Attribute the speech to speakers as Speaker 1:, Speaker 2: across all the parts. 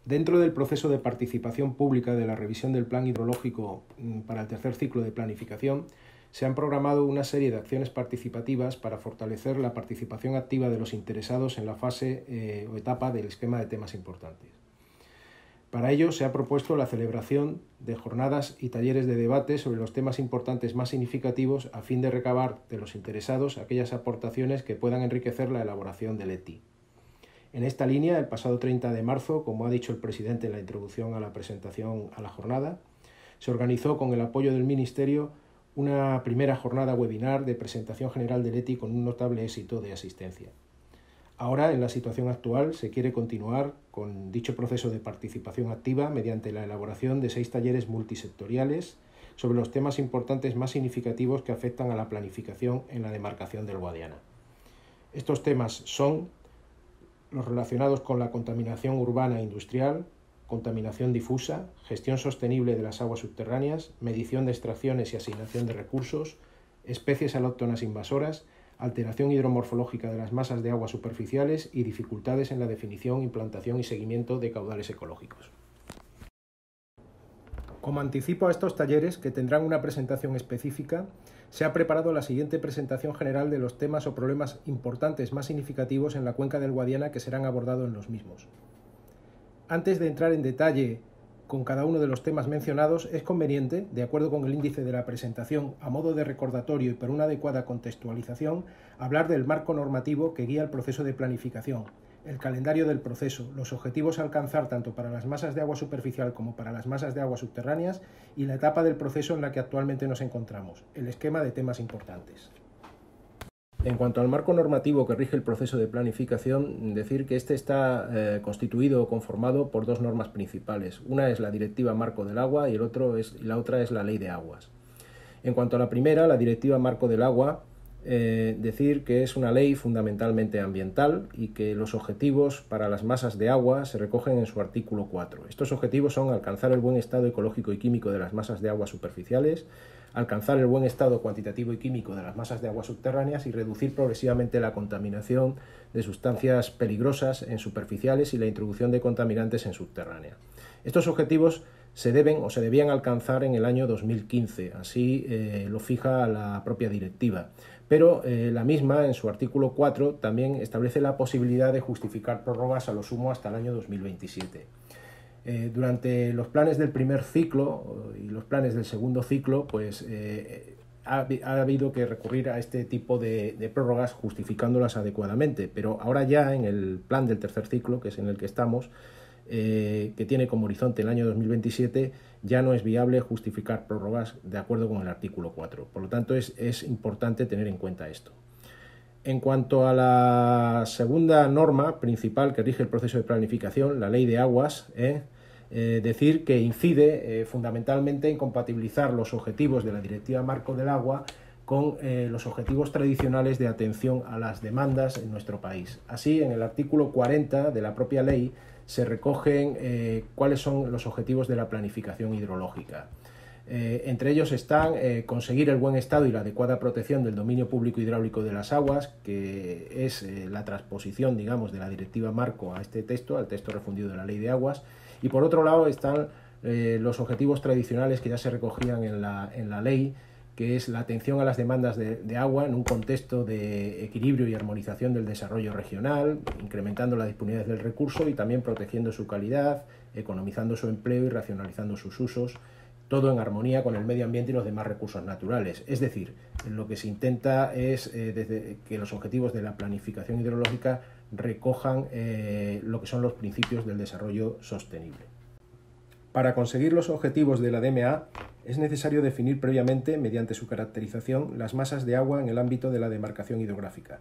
Speaker 1: Dentro del proceso de participación pública de la revisión del Plan Hidrológico para el tercer ciclo de planificación, se han programado una serie de acciones participativas para fortalecer la participación activa de los interesados en la fase o etapa del esquema de temas importantes. Para ello se ha propuesto la celebración de jornadas y talleres de debate sobre los temas importantes más significativos a fin de recabar de los interesados aquellas aportaciones que puedan enriquecer la elaboración del ETI. En esta línea, el pasado 30 de marzo, como ha dicho el presidente en la introducción a la presentación a la jornada, se organizó con el apoyo del Ministerio una primera jornada webinar de presentación general del ETI con un notable éxito de asistencia. Ahora, en la situación actual, se quiere continuar con dicho proceso de participación activa mediante la elaboración de 6 talleres multisectoriales sobre los temas importantes más significativos que afectan a la planificación en la demarcación del Guadiana. Estos temas son los relacionados con la contaminación urbana e industrial, contaminación difusa, gestión sostenible de las aguas subterráneas, medición de extracciones y asignación de recursos, especies alóctonas invasoras, alteración hidromorfológica de las masas de agua superficiales y dificultades en la definición, implantación y seguimiento de caudales ecológicos. Como anticipo a estos talleres, que tendrán una presentación específica, se ha preparado la siguiente presentación general de los temas o problemas importantes más significativos en la cuenca del Guadiana que serán abordados en los mismos. Antes de entrar en detalle con cada uno de los temas mencionados, es conveniente, de acuerdo con el índice de la presentación, a modo de recordatorio y por una adecuada contextualización, hablar del marco normativo que guía el proceso de planificación, el calendario del proceso, los objetivos a alcanzar tanto para las masas de agua superficial como para las masas de agua subterráneas y la etapa del proceso en la que actualmente nos encontramos, el esquema de temas importantes. En cuanto al marco normativo que rige el proceso de planificación, decir que este está constituido o conformado por 2 normas principales. Una es la Directiva Marco del Agua y la otra es la Ley de Aguas. En cuanto a la primera, la Directiva Marco del Agua, decir que es una ley fundamentalmente ambiental y que los objetivos para las masas de agua se recogen en su artículo 4. Estos objetivos son alcanzar el buen estado ecológico y químico de las masas de agua superficiales, alcanzar el buen estado cuantitativo y químico de las masas de agua subterráneas y reducir progresivamente la contaminación de sustancias peligrosas en superficiales y la introducción de contaminantes en subterránea. Estos objetivos se deben o se debían alcanzar en el año 2015, así lo fija la propia directiva. Pero la misma, en su artículo 4, también establece la posibilidad de justificar prórrogas a lo sumo hasta el año 2027. Durante los planes del primer ciclo y los planes del segundo ciclo, pues ha habido que recurrir a este tipo de prórrogas justificándolas adecuadamente, pero ahora ya en el plan del tercer ciclo, que es en el que estamos, que tiene como horizonte el año 2027, ya no es viable justificar prórrogas de acuerdo con el artículo 4. Por lo tanto, es importante tener en cuenta esto. En cuanto a la segunda norma principal que rige el proceso de planificación, la Ley de Aguas, decir que incide fundamentalmente en compatibilizar los objetivos de la Directiva Marco del Agua con los objetivos tradicionales de atención a las demandas en nuestro país. Así, en el artículo 40 de la propia ley se recogen cuáles son los objetivos de la planificación hidrológica. Entre ellos están conseguir el buen estado y la adecuada protección del dominio público hidráulico de las aguas, que es la transposición, digamos, de la Directiva Marco a este texto, al texto refundido de la Ley de Aguas. Y por otro lado están los objetivos tradicionales que ya se recogían en la ley, que es la atención a las demandas de agua en un contexto de equilibrio y armonización del desarrollo regional, incrementando la disponibilidad del recurso y también protegiendo su calidad, economizando su empleo y racionalizando sus usos, todo en armonía con el medio ambiente y los demás recursos naturales. Es decir, lo que se intenta es que los objetivos de la planificación hidrológica recojan lo que son los principios del desarrollo sostenible. Para conseguir los objetivos de la DMA es necesario definir previamente, mediante su caracterización, las masas de agua en el ámbito de la demarcación hidrográfica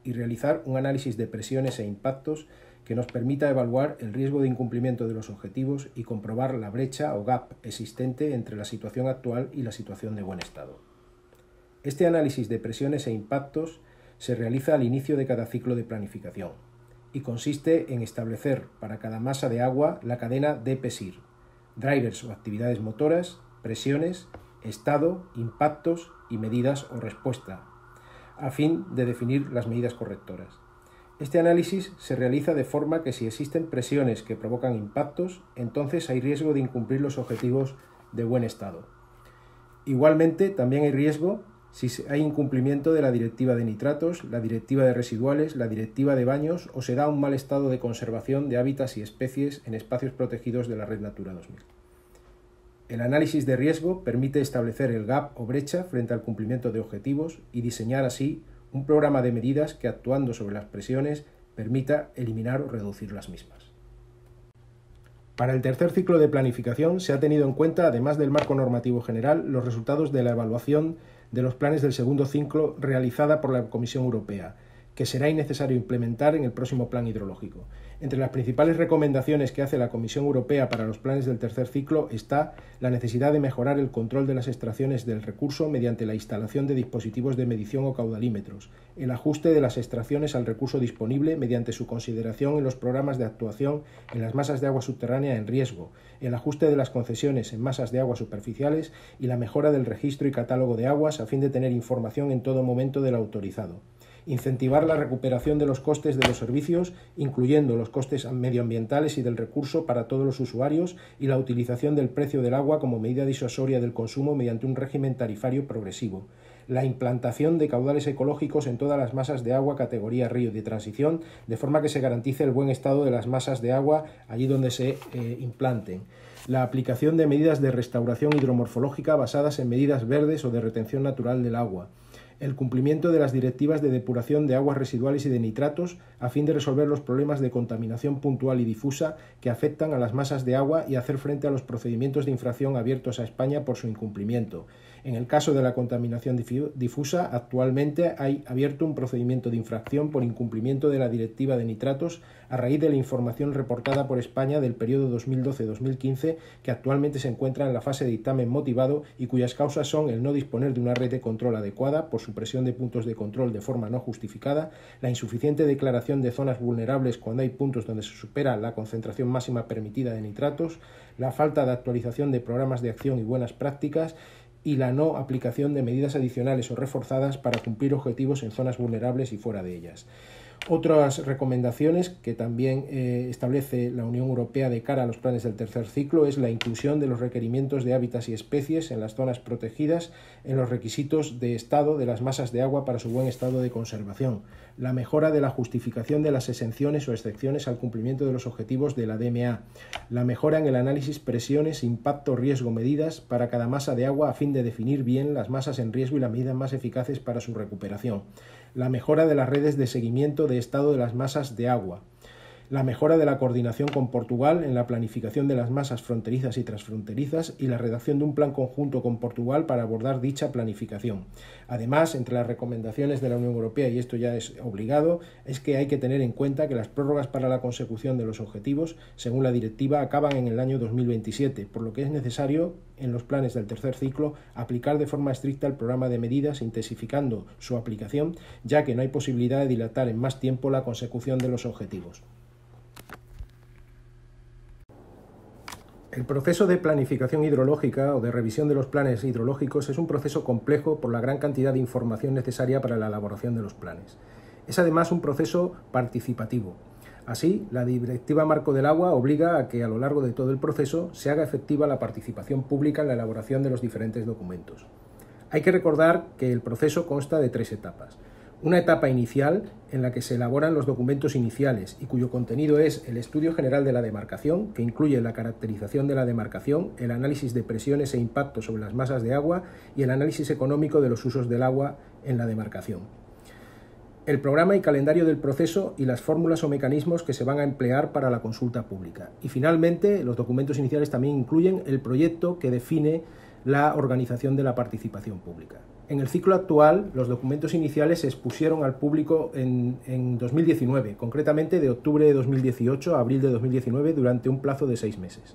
Speaker 1: y realizar un análisis de presiones e impactos que nos permita evaluar el riesgo de incumplimiento de los objetivos y comprobar la brecha o gap existente entre la situación actual y la situación de buen estado. Este análisis de presiones e impactos se realiza al inicio de cada ciclo de planificación y consiste en establecer para cada masa de agua la cadena DPSIR, drivers o actividades motoras, presiones, estado, impactos y medidas o respuesta, a fin de definir las medidas correctoras. Este análisis se realiza de forma que si existen presiones que provocan impactos, entonces hay riesgo de incumplir los objetivos de buen estado. Igualmente, también hay riesgo si hay incumplimiento de la Directiva de Nitratos, la Directiva de Residuales, la Directiva de Baños o se da un mal estado de conservación de hábitats y especies en espacios protegidos de la Red Natura 2000. El análisis de riesgo permite establecer el gap o brecha frente al cumplimiento de objetivos y diseñar así un programa de medidas que, actuando sobre las presiones, permita eliminar o reducir las mismas. Para el tercer ciclo de planificación se ha tenido en cuenta, además del marco normativo general, los resultados de la evaluación de los planes del segundo ciclo realizada por la Comisión Europea, que será innecesario implementar en el próximo plan hidrológico. Entre las principales recomendaciones que hace la Comisión Europea para los planes del tercer ciclo está la necesidad de mejorar el control de las extracciones del recurso mediante la instalación de dispositivos de medición o caudalímetros, el ajuste de las extracciones al recurso disponible mediante su consideración en los programas de actuación en las masas de agua subterránea en riesgo, el ajuste de las concesiones en masas de agua superficiales y la mejora del registro y catálogo de aguas a fin de tener información en todo momento del autorizado. Incentivar la recuperación de los costes de los servicios, incluyendo los costes medioambientales y del recurso para todos los usuarios, y la utilización del precio del agua como medida disuasoria del consumo mediante un régimen tarifario progresivo. La implantación de caudales ecológicos en todas las masas de agua categoría río de transición, de forma que se garantice el buen estado de las masas de agua allí donde se implanten. La aplicación de medidas de restauración hidromorfológica basadas en medidas verdes o de retención natural del agua. El cumplimiento de las directivas de depuración de aguas residuales y de nitratos a fin de resolver los problemas de contaminación puntual y difusa que afectan a las masas de agua y hacer frente a los procedimientos de infracción abiertos a España por su incumplimiento. En el caso de la contaminación difusa, actualmente hay abierto un procedimiento de infracción por incumplimiento de la Directiva de Nitratos a raíz de la información reportada por España del periodo 2012-2015, que actualmente se encuentra en la fase de dictamen motivado y cuyas causas son el no disponer de una red de control adecuada por supresión de puntos de control de forma no justificada, la insuficiente declaración de zonas vulnerables cuando hay puntos donde se supera la concentración máxima permitida de nitratos, la falta de actualización de programas de acción y buenas prácticas y la no aplicación de medidas adicionales o reforzadas para cumplir objetivos en zonas vulnerables y fuera de ellas. Otras recomendaciones que también establece la Unión Europea de cara a los planes del tercer ciclo es la inclusión de los requerimientos de hábitats y especies en las zonas protegidas en los requisitos de estado de las masas de agua para su buen estado de conservación, la mejora de la justificación de las exenciones o excepciones al cumplimiento de los objetivos de la DMA, la mejora en el análisis presiones, impacto, riesgo, medidas para cada masa de agua a fin de definir bien las masas en riesgo y las medidas más eficaces para su recuperación, la mejora de las redes de seguimiento de estado de las masas de agua, la mejora de la coordinación con Portugal en la planificación de las masas fronterizas y transfronterizas y la redacción de un plan conjunto con Portugal para abordar dicha planificación. Además, entre las recomendaciones de la Unión Europea, y esto ya es obligado, es que hay que tener en cuenta que las prórrogas para la consecución de los objetivos, según la directiva, acaban en el año 2027, por lo que es necesario, en los planes del tercer ciclo, aplicar de forma estricta el programa de medidas, intensificando su aplicación, ya que no hay posibilidad de dilatar en más tiempo la consecución de los objetivos. El proceso de planificación hidrológica o de revisión de los planes hidrológicos es un proceso complejo por la gran cantidad de información necesaria para la elaboración de los planes. Es además un proceso participativo. Así, la Directiva Marco del Agua obliga a que a lo largo de todo el proceso se haga efectiva la participación pública en la elaboración de los diferentes documentos. Hay que recordar que el proceso consta de 3 etapas. Una etapa inicial en la que se elaboran los documentos iniciales y cuyo contenido es el estudio general de la demarcación, que incluye la caracterización de la demarcación, el análisis de presiones e impactos sobre las masas de agua y el análisis económico de los usos del agua en la demarcación. El programa y calendario del proceso y las fórmulas o mecanismos que se van a emplear para la consulta pública. Y finalmente, los documentos iniciales también incluyen el proyecto que define la organización de la participación pública. En el ciclo actual, los documentos iniciales se expusieron al público en 2019, concretamente de octubre de 2018 a abril de 2019, durante un plazo de 6 meses.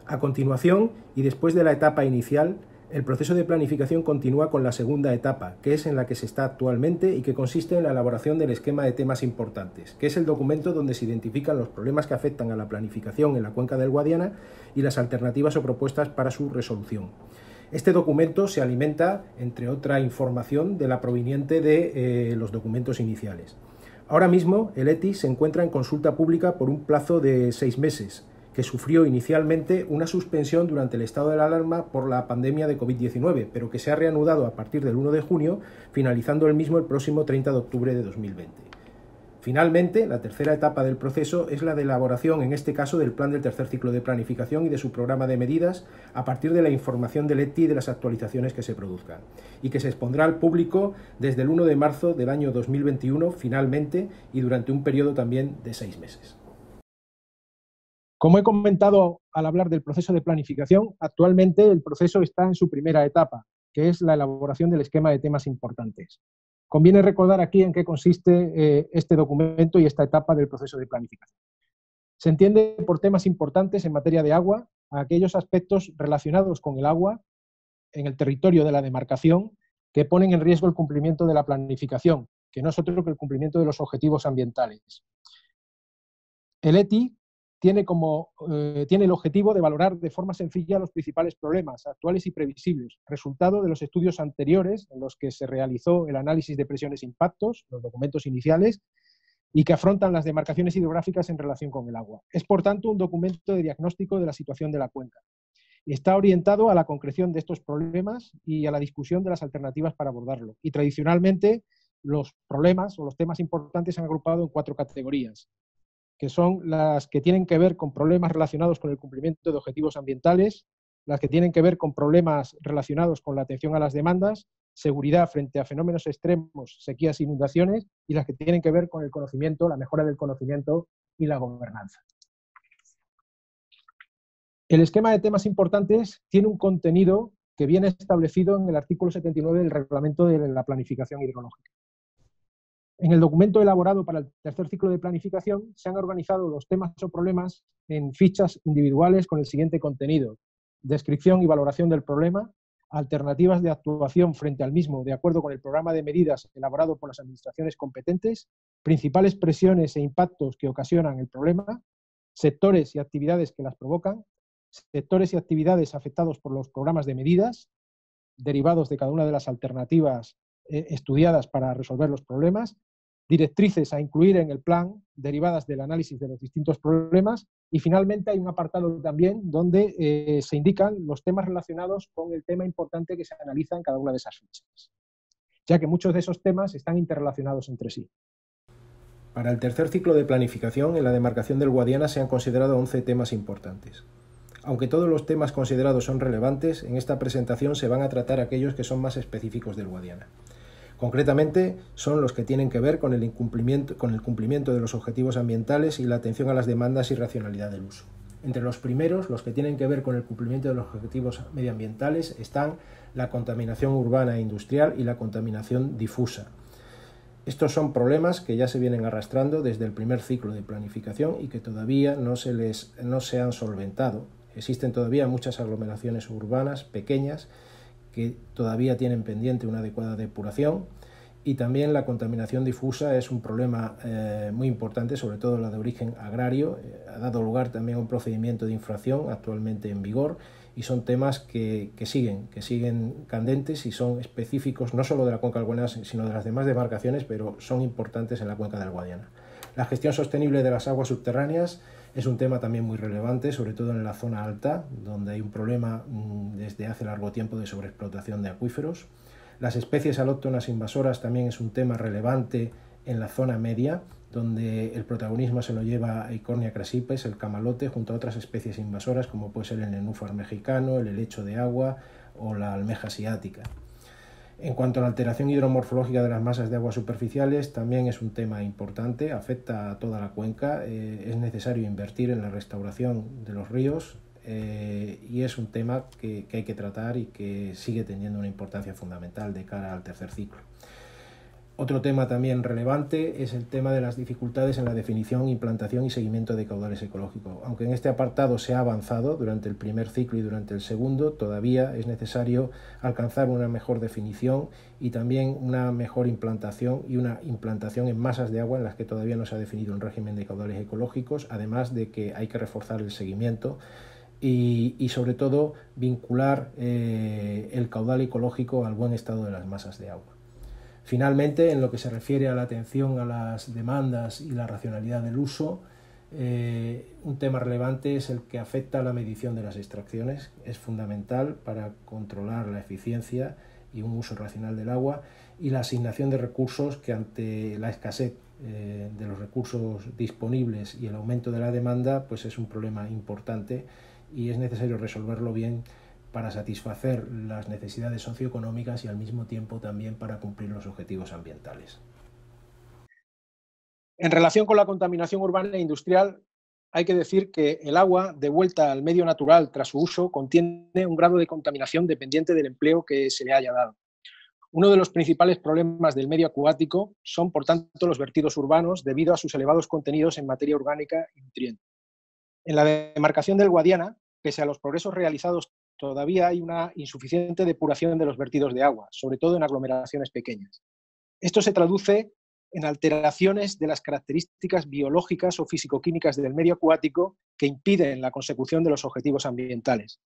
Speaker 1: A continuación, y después de la etapa inicial, el proceso de planificación continúa con la segunda etapa, que es en la que se está actualmente y que consiste en la elaboración del esquema de temas importantes, que es el documento donde se identifican los problemas que afectan a la planificación en la cuenca del Guadiana y las alternativas o propuestas para su resolución. Este documento se alimenta, entre otra información, de la proveniente de los documentos iniciales. Ahora mismo, el ETI se encuentra en consulta pública por un plazo de 6 meses, que sufrió inicialmente una suspensión durante el estado de alarma por la pandemia de COVID-19, pero que se ha reanudado a partir del 1 de junio, finalizando el mismo el próximo 30 de octubre de 2020. Finalmente, la tercera etapa del proceso es la de elaboración, en este caso, del plan del tercer ciclo de planificación y de su programa de medidas a partir de la información del ETI y de las actualizaciones que se produzcan, y que se expondrá al público desde el 1 de marzo del año 2021, finalmente, y durante un periodo también de 6 meses. Como he comentado al hablar del proceso de planificación, actualmente el proceso está en su primera etapa, que es la elaboración del esquema de temas importantes. Conviene recordar aquí en qué consiste este documento y esta etapa del proceso de planificación. Se entiende por temas importantes en materia de agua a aquellos aspectos relacionados con el agua en el territorio de la demarcación que ponen en riesgo el cumplimiento de la planificación, que no es otro que el cumplimiento de los objetivos ambientales. El ETI tiene el objetivo de valorar de forma sencilla los principales problemas actuales y previsibles, resultado de los estudios anteriores en los que se realizó el análisis de presiones e impactos, los documentos iniciales, y que afrontan las demarcaciones hidrográficas en relación con el agua. Es, por tanto, un documento de diagnóstico de la situación de la cuenca. Y está orientado a la concreción de estos problemas y a la discusión de las alternativas para abordarlo. Y tradicionalmente, los problemas o los temas importantes se han agrupado en 4 categorías, que son las que tienen que ver con problemas relacionados con el cumplimiento de objetivos ambientales, las que tienen que ver con problemas relacionados con la atención a las demandas, seguridad frente a fenómenos extremos, sequías e inundaciones, y las que tienen que ver con el conocimiento, la mejora del conocimiento y la gobernanza. El esquema de temas importantes tiene un contenido que viene establecido en el artículo 79 del Reglamento de la Planificación Hidrológica. En el documento elaborado para el tercer ciclo de planificación se han organizado los temas o problemas en fichas individuales con el siguiente contenido: descripción y valoración del problema, alternativas de actuación frente al mismo de acuerdo con el programa de medidas elaborado por las administraciones competentes, principales presiones e impactos que ocasionan el problema, sectores y actividades que las provocan, sectores y actividades afectados por los programas de medidas, derivados de cada una de las alternativas estudiadas para resolver los problemas, directrices a incluir en el plan derivadas del análisis de los distintos problemas, y finalmente hay un apartado también donde se indican los temas relacionados con el tema importante que se analiza en cada una de esas fichas, ya que muchos de esos temas están interrelacionados entre sí. Para el tercer ciclo de planificación, en la demarcación del Guadiana se han considerado 11 temas importantes. Aunque todos los temas considerados son relevantes, en esta presentación se van a tratar aquellos que son más específicos del Guadiana. Concretamente, son los que tienen que ver con el cumplimiento de los objetivos ambientales y la atención a las demandas y racionalidad del uso. Entre los primeros, los que tienen que ver con el cumplimiento de los objetivos medioambientales, están la contaminación urbana e industrial y la contaminación difusa. Estos son problemas que ya se vienen arrastrando desde el primer ciclo de planificación y que todavía no se han solventado. Existen todavía muchas aglomeraciones urbanas pequeñas que todavía tienen pendiente una adecuada depuración, y también la contaminación difusa es un problema muy importante, sobre todo la de origen agrario. Ha dado lugar también a un procedimiento de infracción actualmente en vigor, y son temas que siguen candentes y son específicos no solo de la cuenca del Guadiana, sino de las demás demarcaciones, pero son importantes en la cuenca del Guadiana. La gestión sostenible de las aguas subterráneas es un tema también muy relevante, sobre todo en la zona alta, donde hay un problema desde hace largo tiempo de sobreexplotación de acuíferos. Las especies alóctonas invasoras también es un tema relevante en la zona media, donde el protagonismo se lo lleva Eichhornia crassipes, el camalote, junto a otras especies invasoras como puede ser el nenúfar mexicano, el helecho de agua o la almeja asiática. En cuanto a la alteración hidromorfológica de las masas de aguas superficiales, también es un tema importante, afecta a toda la cuenca. Es necesario invertir en la restauración de los ríos y es un tema que hay que tratar y que sigue teniendo una importancia fundamental de cara al tercer ciclo. Otro tema también relevante es el tema de las dificultades en la definición, implantación y seguimiento de caudales ecológicos. Aunque en este apartado se ha avanzado durante el primer ciclo y durante el segundo, todavía es necesario alcanzar una mejor definición y también una mejor implantación y una implantación en masas de agua en las que todavía no se ha definido un régimen de caudales ecológicos, además de que hay que reforzar el seguimiento y sobre todo vincular el caudal ecológico al buen estado de las masas de agua. Finalmente, en lo que se refiere a la atención a las demandas y la racionalidad del uso, un tema relevante es el que afecta a la medición de las extracciones. Es fundamental para controlar la eficiencia y un uso racional del agua, y la asignación de recursos, que ante la escasez de los recursos disponibles y el aumento de la demanda, pues es un problema importante y es necesario resolverlo bien para satisfacer las necesidades socioeconómicas y al mismo tiempo también para cumplir los objetivos ambientales.
Speaker 2: En relación con la contaminación urbana e industrial, hay que decir que el agua de vuelta al medio natural tras su uso contiene un grado de contaminación dependiente del empleo que se le haya dado. Uno de los principales problemas del medio acuático son, por tanto, los vertidos urbanos debido a sus elevados contenidos en materia orgánica y nutrientes. En la demarcación del Guadiana, pese a los progresos realizados, todavía hay una insuficiente depuración de los vertidos de agua, sobre todo en aglomeraciones pequeñas. Esto se traduce en alteraciones de las características biológicas o físico-químicas del medio acuático que impiden la consecución de los objetivos ambientales.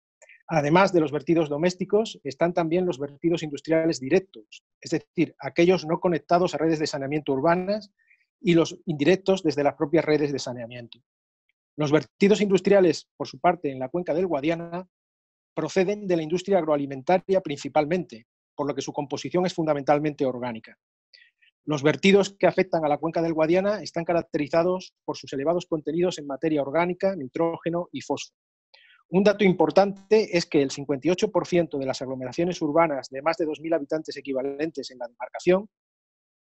Speaker 2: Además de los vertidos domésticos, están también los vertidos industriales directos, es decir, aquellos no conectados a redes de saneamiento urbanas, y los indirectos desde las propias redes de saneamiento. Los vertidos industriales, por su parte, en la cuenca del Guadiana, proceden de la industria agroalimentaria principalmente, por lo que su composición es fundamentalmente orgánica. Los vertidos que afectan a la cuenca del Guadiana están caracterizados por sus elevados contenidos en materia orgánica, nitrógeno y fósforo. Un dato importante es que el 58% de las aglomeraciones urbanas de más de 2.000 habitantes equivalentes en la demarcación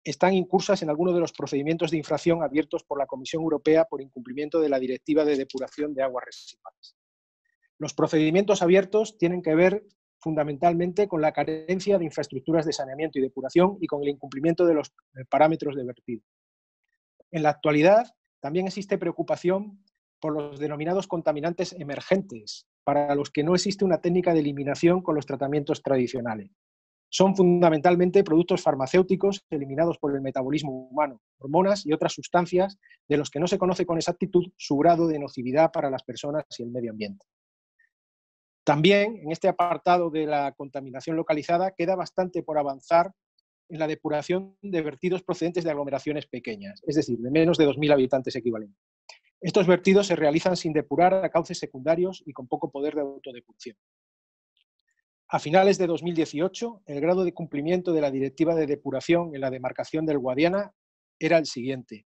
Speaker 2: están incursas en alguno de los procedimientos de infracción abiertos por la Comisión Europea por incumplimiento de la Directiva de Depuración de Aguas Residuales. Los procedimientos abiertos tienen que ver fundamentalmente con la carencia de infraestructuras de saneamiento y depuración y con el incumplimiento de los parámetros de vertido. En la actualidad, también existe preocupación por los denominados contaminantes emergentes, para los que no existe una técnica de eliminación con los tratamientos tradicionales. Son fundamentalmente productos farmacéuticos eliminados por el metabolismo humano, hormonas y otras sustancias de los que no se conoce con exactitud su grado de nocividad para las personas y el medio ambiente. También, en este apartado de la contaminación localizada, queda bastante por avanzar en la depuración de vertidos procedentes de aglomeraciones pequeñas, es decir, de menos de 2.000 habitantes equivalentes. Estos vertidos se realizan sin depurar a cauces secundarios y con poco poder de autodepuración. A finales de 2018, el grado de cumplimiento de la Directiva de Depuración en la demarcación del Guadiana era el siguiente.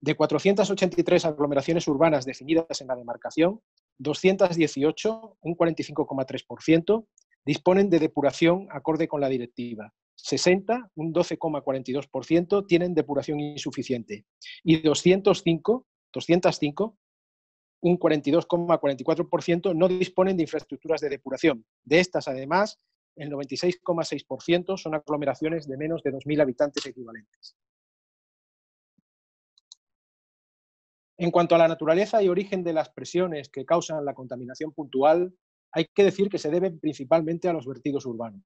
Speaker 2: De 483 aglomeraciones urbanas definidas en la demarcación, 218, un 45,3%, disponen de depuración acorde con la directiva. 60, un 12,42%, tienen depuración insuficiente. Y 205, un 42,44%, no disponen de infraestructuras de depuración. De estas, además, el 96,6% son aglomeraciones de menos de 2.000 habitantes equivalentes. En cuanto a la naturaleza y origen de las presiones que causan la contaminación puntual, hay que decir que se deben principalmente a los vertidos urbanos.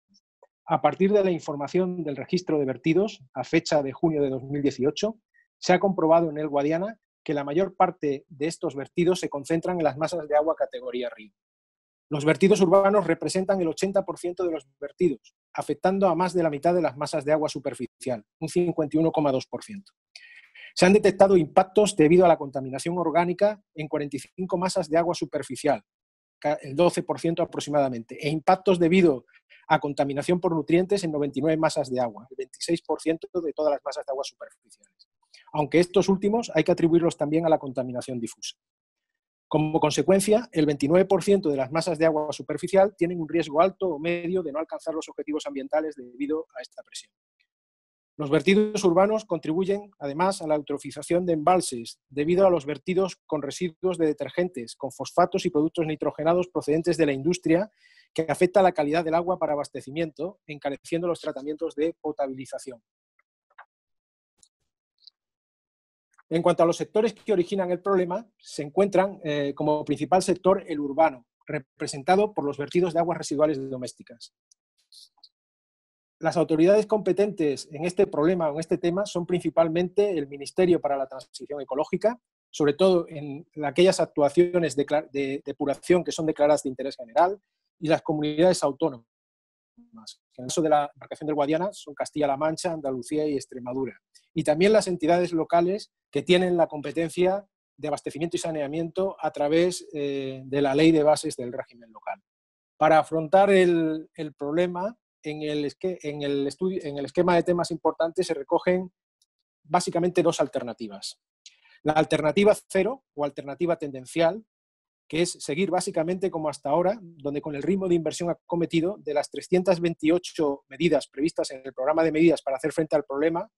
Speaker 2: A partir de la información del registro de vertidos, a fecha de junio de 2018, se ha comprobado en el Guadiana que la mayor parte de estos vertidos se concentran en las masas de agua categoría río. Los vertidos urbanos representan el 80% de los vertidos, afectando a más de la mitad de las masas de agua superficial, un 51,2%. Se han detectado impactos debido a la contaminación orgánica en 45 masas de agua superficial, el 12% aproximadamente, e impactos debido a contaminación por nutrientes en 99 masas de agua, el 26% de todas las masas de agua superficiales. Aunque estos últimos hay que atribuirlos también a la contaminación difusa. Como consecuencia, el 29% de las masas de agua superficial tienen un riesgo alto o medio de no alcanzar los objetivos ambientales debido a esta presión. Los vertidos urbanos contribuyen, además, a la eutrofización de embalses, debido a los vertidos con residuos de detergentes, con fosfatos y productos nitrogenados procedentes de la industria, que afecta la calidad del agua para abastecimiento, encareciendo los tratamientos de potabilización. En cuanto a los sectores que originan el problema, se encuentran como principal sector el urbano, representado por los vertidos de aguas residuales domésticas. Las autoridades competentes en este problema o en este tema son principalmente el Ministerio para la Transición Ecológica, sobre todo en aquellas actuaciones de depuración que son declaradas de interés general, y las comunidades autónomas, En el caso de la demarcación del Guadiana son Castilla-La Mancha, Andalucía y Extremadura. Y también las entidades locales que tienen la competencia de abastecimiento y saneamiento a través de la ley de bases del régimen local. Para afrontar el problema, en el esquema de temas importantes se recogen básicamente dos alternativas. La alternativa cero o alternativa tendencial, que es seguir básicamente como hasta ahora, donde con el ritmo de inversión acometido de las 328 medidas previstas en el programa de medidas para hacer frente al problema,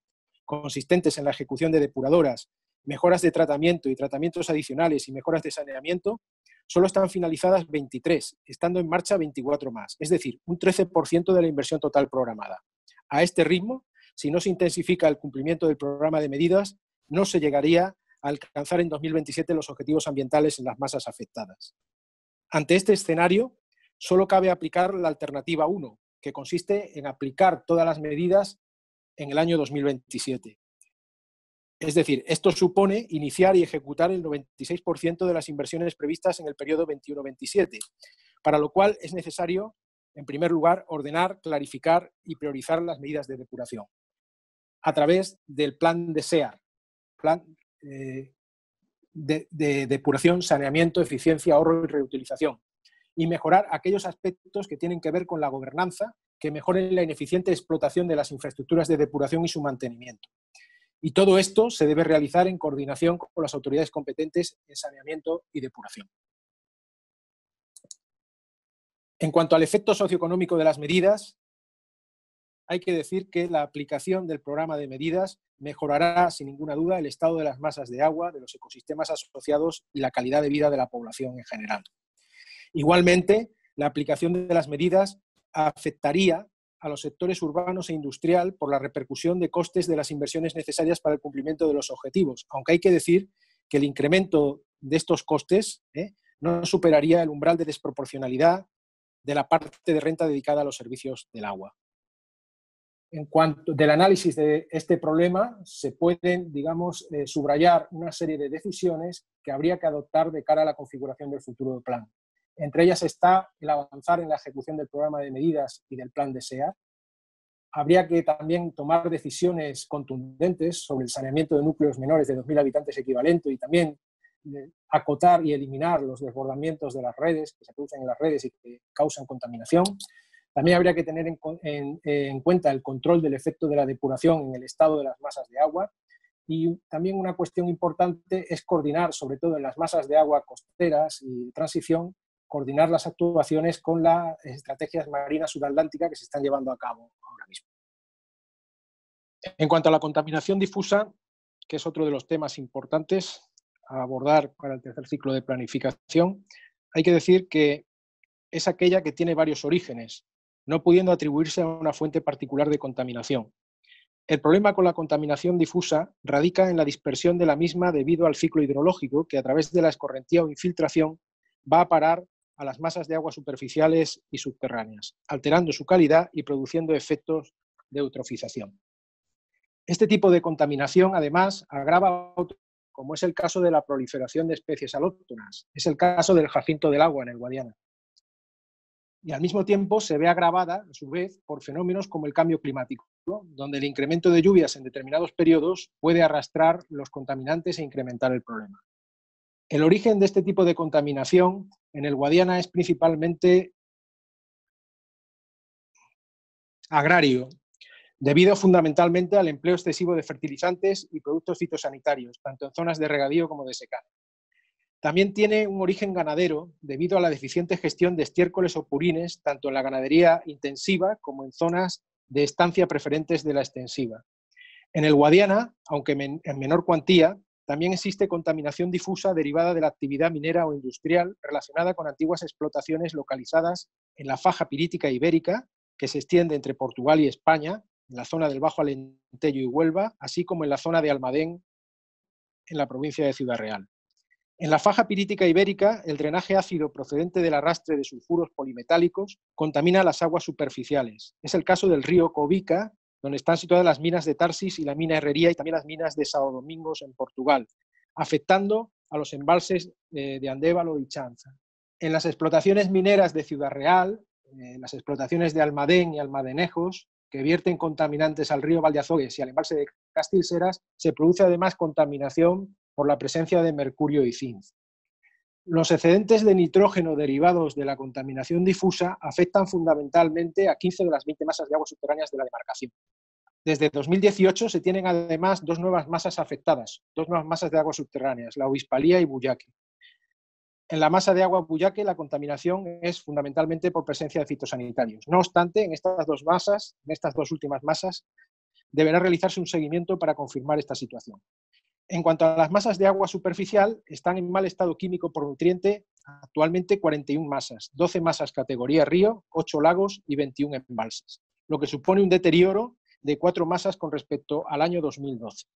Speaker 2: consistentes en la ejecución de depuradoras, mejoras de tratamiento y tratamientos adicionales y mejoras de saneamiento, solo están finalizadas 23, estando en marcha 24 más, es decir, un 13% de la inversión total programada. A este ritmo, si no se intensifica el cumplimiento del programa de medidas, no se llegaría a alcanzar en 2027 los objetivos ambientales en las masas afectadas. Ante este escenario, solo cabe aplicar la alternativa 1, que consiste en aplicar todas las medidas en el año 2027. Es decir, esto supone iniciar y ejecutar el 96% de las inversiones previstas en el periodo 21-27, para lo cual es necesario, en primer lugar, ordenar, clarificar y priorizar las medidas de depuración a través del plan de SEAR, plan de depuración, saneamiento, eficiencia, ahorro y reutilización, y mejorar aquellos aspectos que tienen que ver con la gobernanza, que mejoren la ineficiente explotación de las infraestructuras de depuración y su mantenimiento. Y todo esto se debe realizar en coordinación con las autoridades competentes en saneamiento y depuración. En cuanto al efecto socioeconómico de las medidas, hay que decir que la aplicación del programa de medidas mejorará sin ninguna duda el estado de las masas de agua, de los ecosistemas asociados y la calidad de vida de la población en general. Igualmente, la aplicación de las medidas afectaría a los sectores urbanos e industrial por la repercusión de costes de las inversiones necesarias para el cumplimiento de los objetivos, aunque hay que decir que el incremento de estos costes no superaría el umbral de desproporcionalidad de la parte de renta dedicada a los servicios del agua. En cuanto del análisis de este problema, se pueden, subrayar una serie de decisiones que habría que adoptar de cara a la configuración del futuro plan. Entre ellas está el avanzar en la ejecución del programa de medidas y del plan de SEAR. Habría que también tomar decisiones contundentes sobre el saneamiento de núcleos menores de 2.000 habitantes equivalente y también acotar y eliminar los desbordamientos de las redes que se producen en las redes y que causan contaminación. También habría que tener en cuenta el control del efecto de la depuración en el estado de las masas de agua. Y también una cuestión importante es coordinar, sobre todo en las masas de agua costeras y de transición, coordinar las actuaciones con las estrategias marinas sudatlánticas que se están llevando a cabo ahora mismo. En cuanto a la contaminación difusa, que es otro de los temas importantes a abordar para el tercer ciclo de planificación, hay que decir que es aquella que tiene varios orígenes, no pudiendo atribuirse a una fuente particular de contaminación. El problema con la contaminación difusa radica en la dispersión de la misma debido al ciclo hidrológico que a través de la escorrentía o infiltración va a parar a las masas de agua superficiales y subterráneas, alterando su calidad y produciendo efectos de eutrofización. Este tipo de contaminación, además, agrava otro, como es el caso de la proliferación de especies alóctonas. Es el caso del jacinto del agua en el Guadiana. Y al mismo tiempo se ve agravada, a su vez, por fenómenos como el cambio climático, ¿no? Donde el incremento de lluvias en determinados periodos puede arrastrar los contaminantes e incrementar el problema. El origen de este tipo de contaminación en el Guadiana es principalmente agrario, debido fundamentalmente al empleo excesivo de fertilizantes y productos fitosanitarios, tanto en zonas de regadío como de secano. También tiene un origen ganadero debido a la deficiente gestión de estiércoles o purines, tanto en la ganadería intensiva como en zonas de estancia preferentes de la extensiva. En el Guadiana, aunque en menor cuantía, también existe contaminación difusa derivada de la actividad minera o industrial relacionada con antiguas explotaciones localizadas en la faja pirítica ibérica, que se extiende entre Portugal y España, en la zona del Bajo Alentejo y Huelva, así como en la zona de Almadén, en la provincia de Ciudad Real. En la faja pirítica ibérica, el drenaje ácido procedente del arrastre de sulfuros polimetálicos contamina las aguas superficiales. Es el caso del río Covica, donde están situadas las minas de Tarsis y la mina Herrería y también las minas de São Domingos en Portugal, afectando a los embalses de Andévalo y Chanza. En las explotaciones mineras de Ciudad Real, las explotaciones de Almadén y Almadenejos, que vierten contaminantes al río Valdeazogues y al embalse de Castilseras, se produce además contaminación por la presencia de mercurio y zinc. Los excedentes de nitrógeno derivados de la contaminación difusa afectan fundamentalmente a 15 de las 20 masas de aguas subterráneas de la demarcación. Desde 2018 se tienen además dos nuevas masas afectadas, dos nuevas masas de aguas subterráneas, la Obispalía y Buyaque. En la masa de agua Buyaque la contaminación es fundamentalmente por presencia de fitosanitarios. No obstante, en estas dos masas, en estas dos últimas masas, deberá realizarse un seguimiento para confirmar esta situación. En cuanto a las masas de agua superficial, están en mal estado químico por nutriente actualmente 41 masas, 12 masas categoría río, 8 lagos y 21 embalses, lo que supone un deterioro de 4 masas con respecto al año 2012.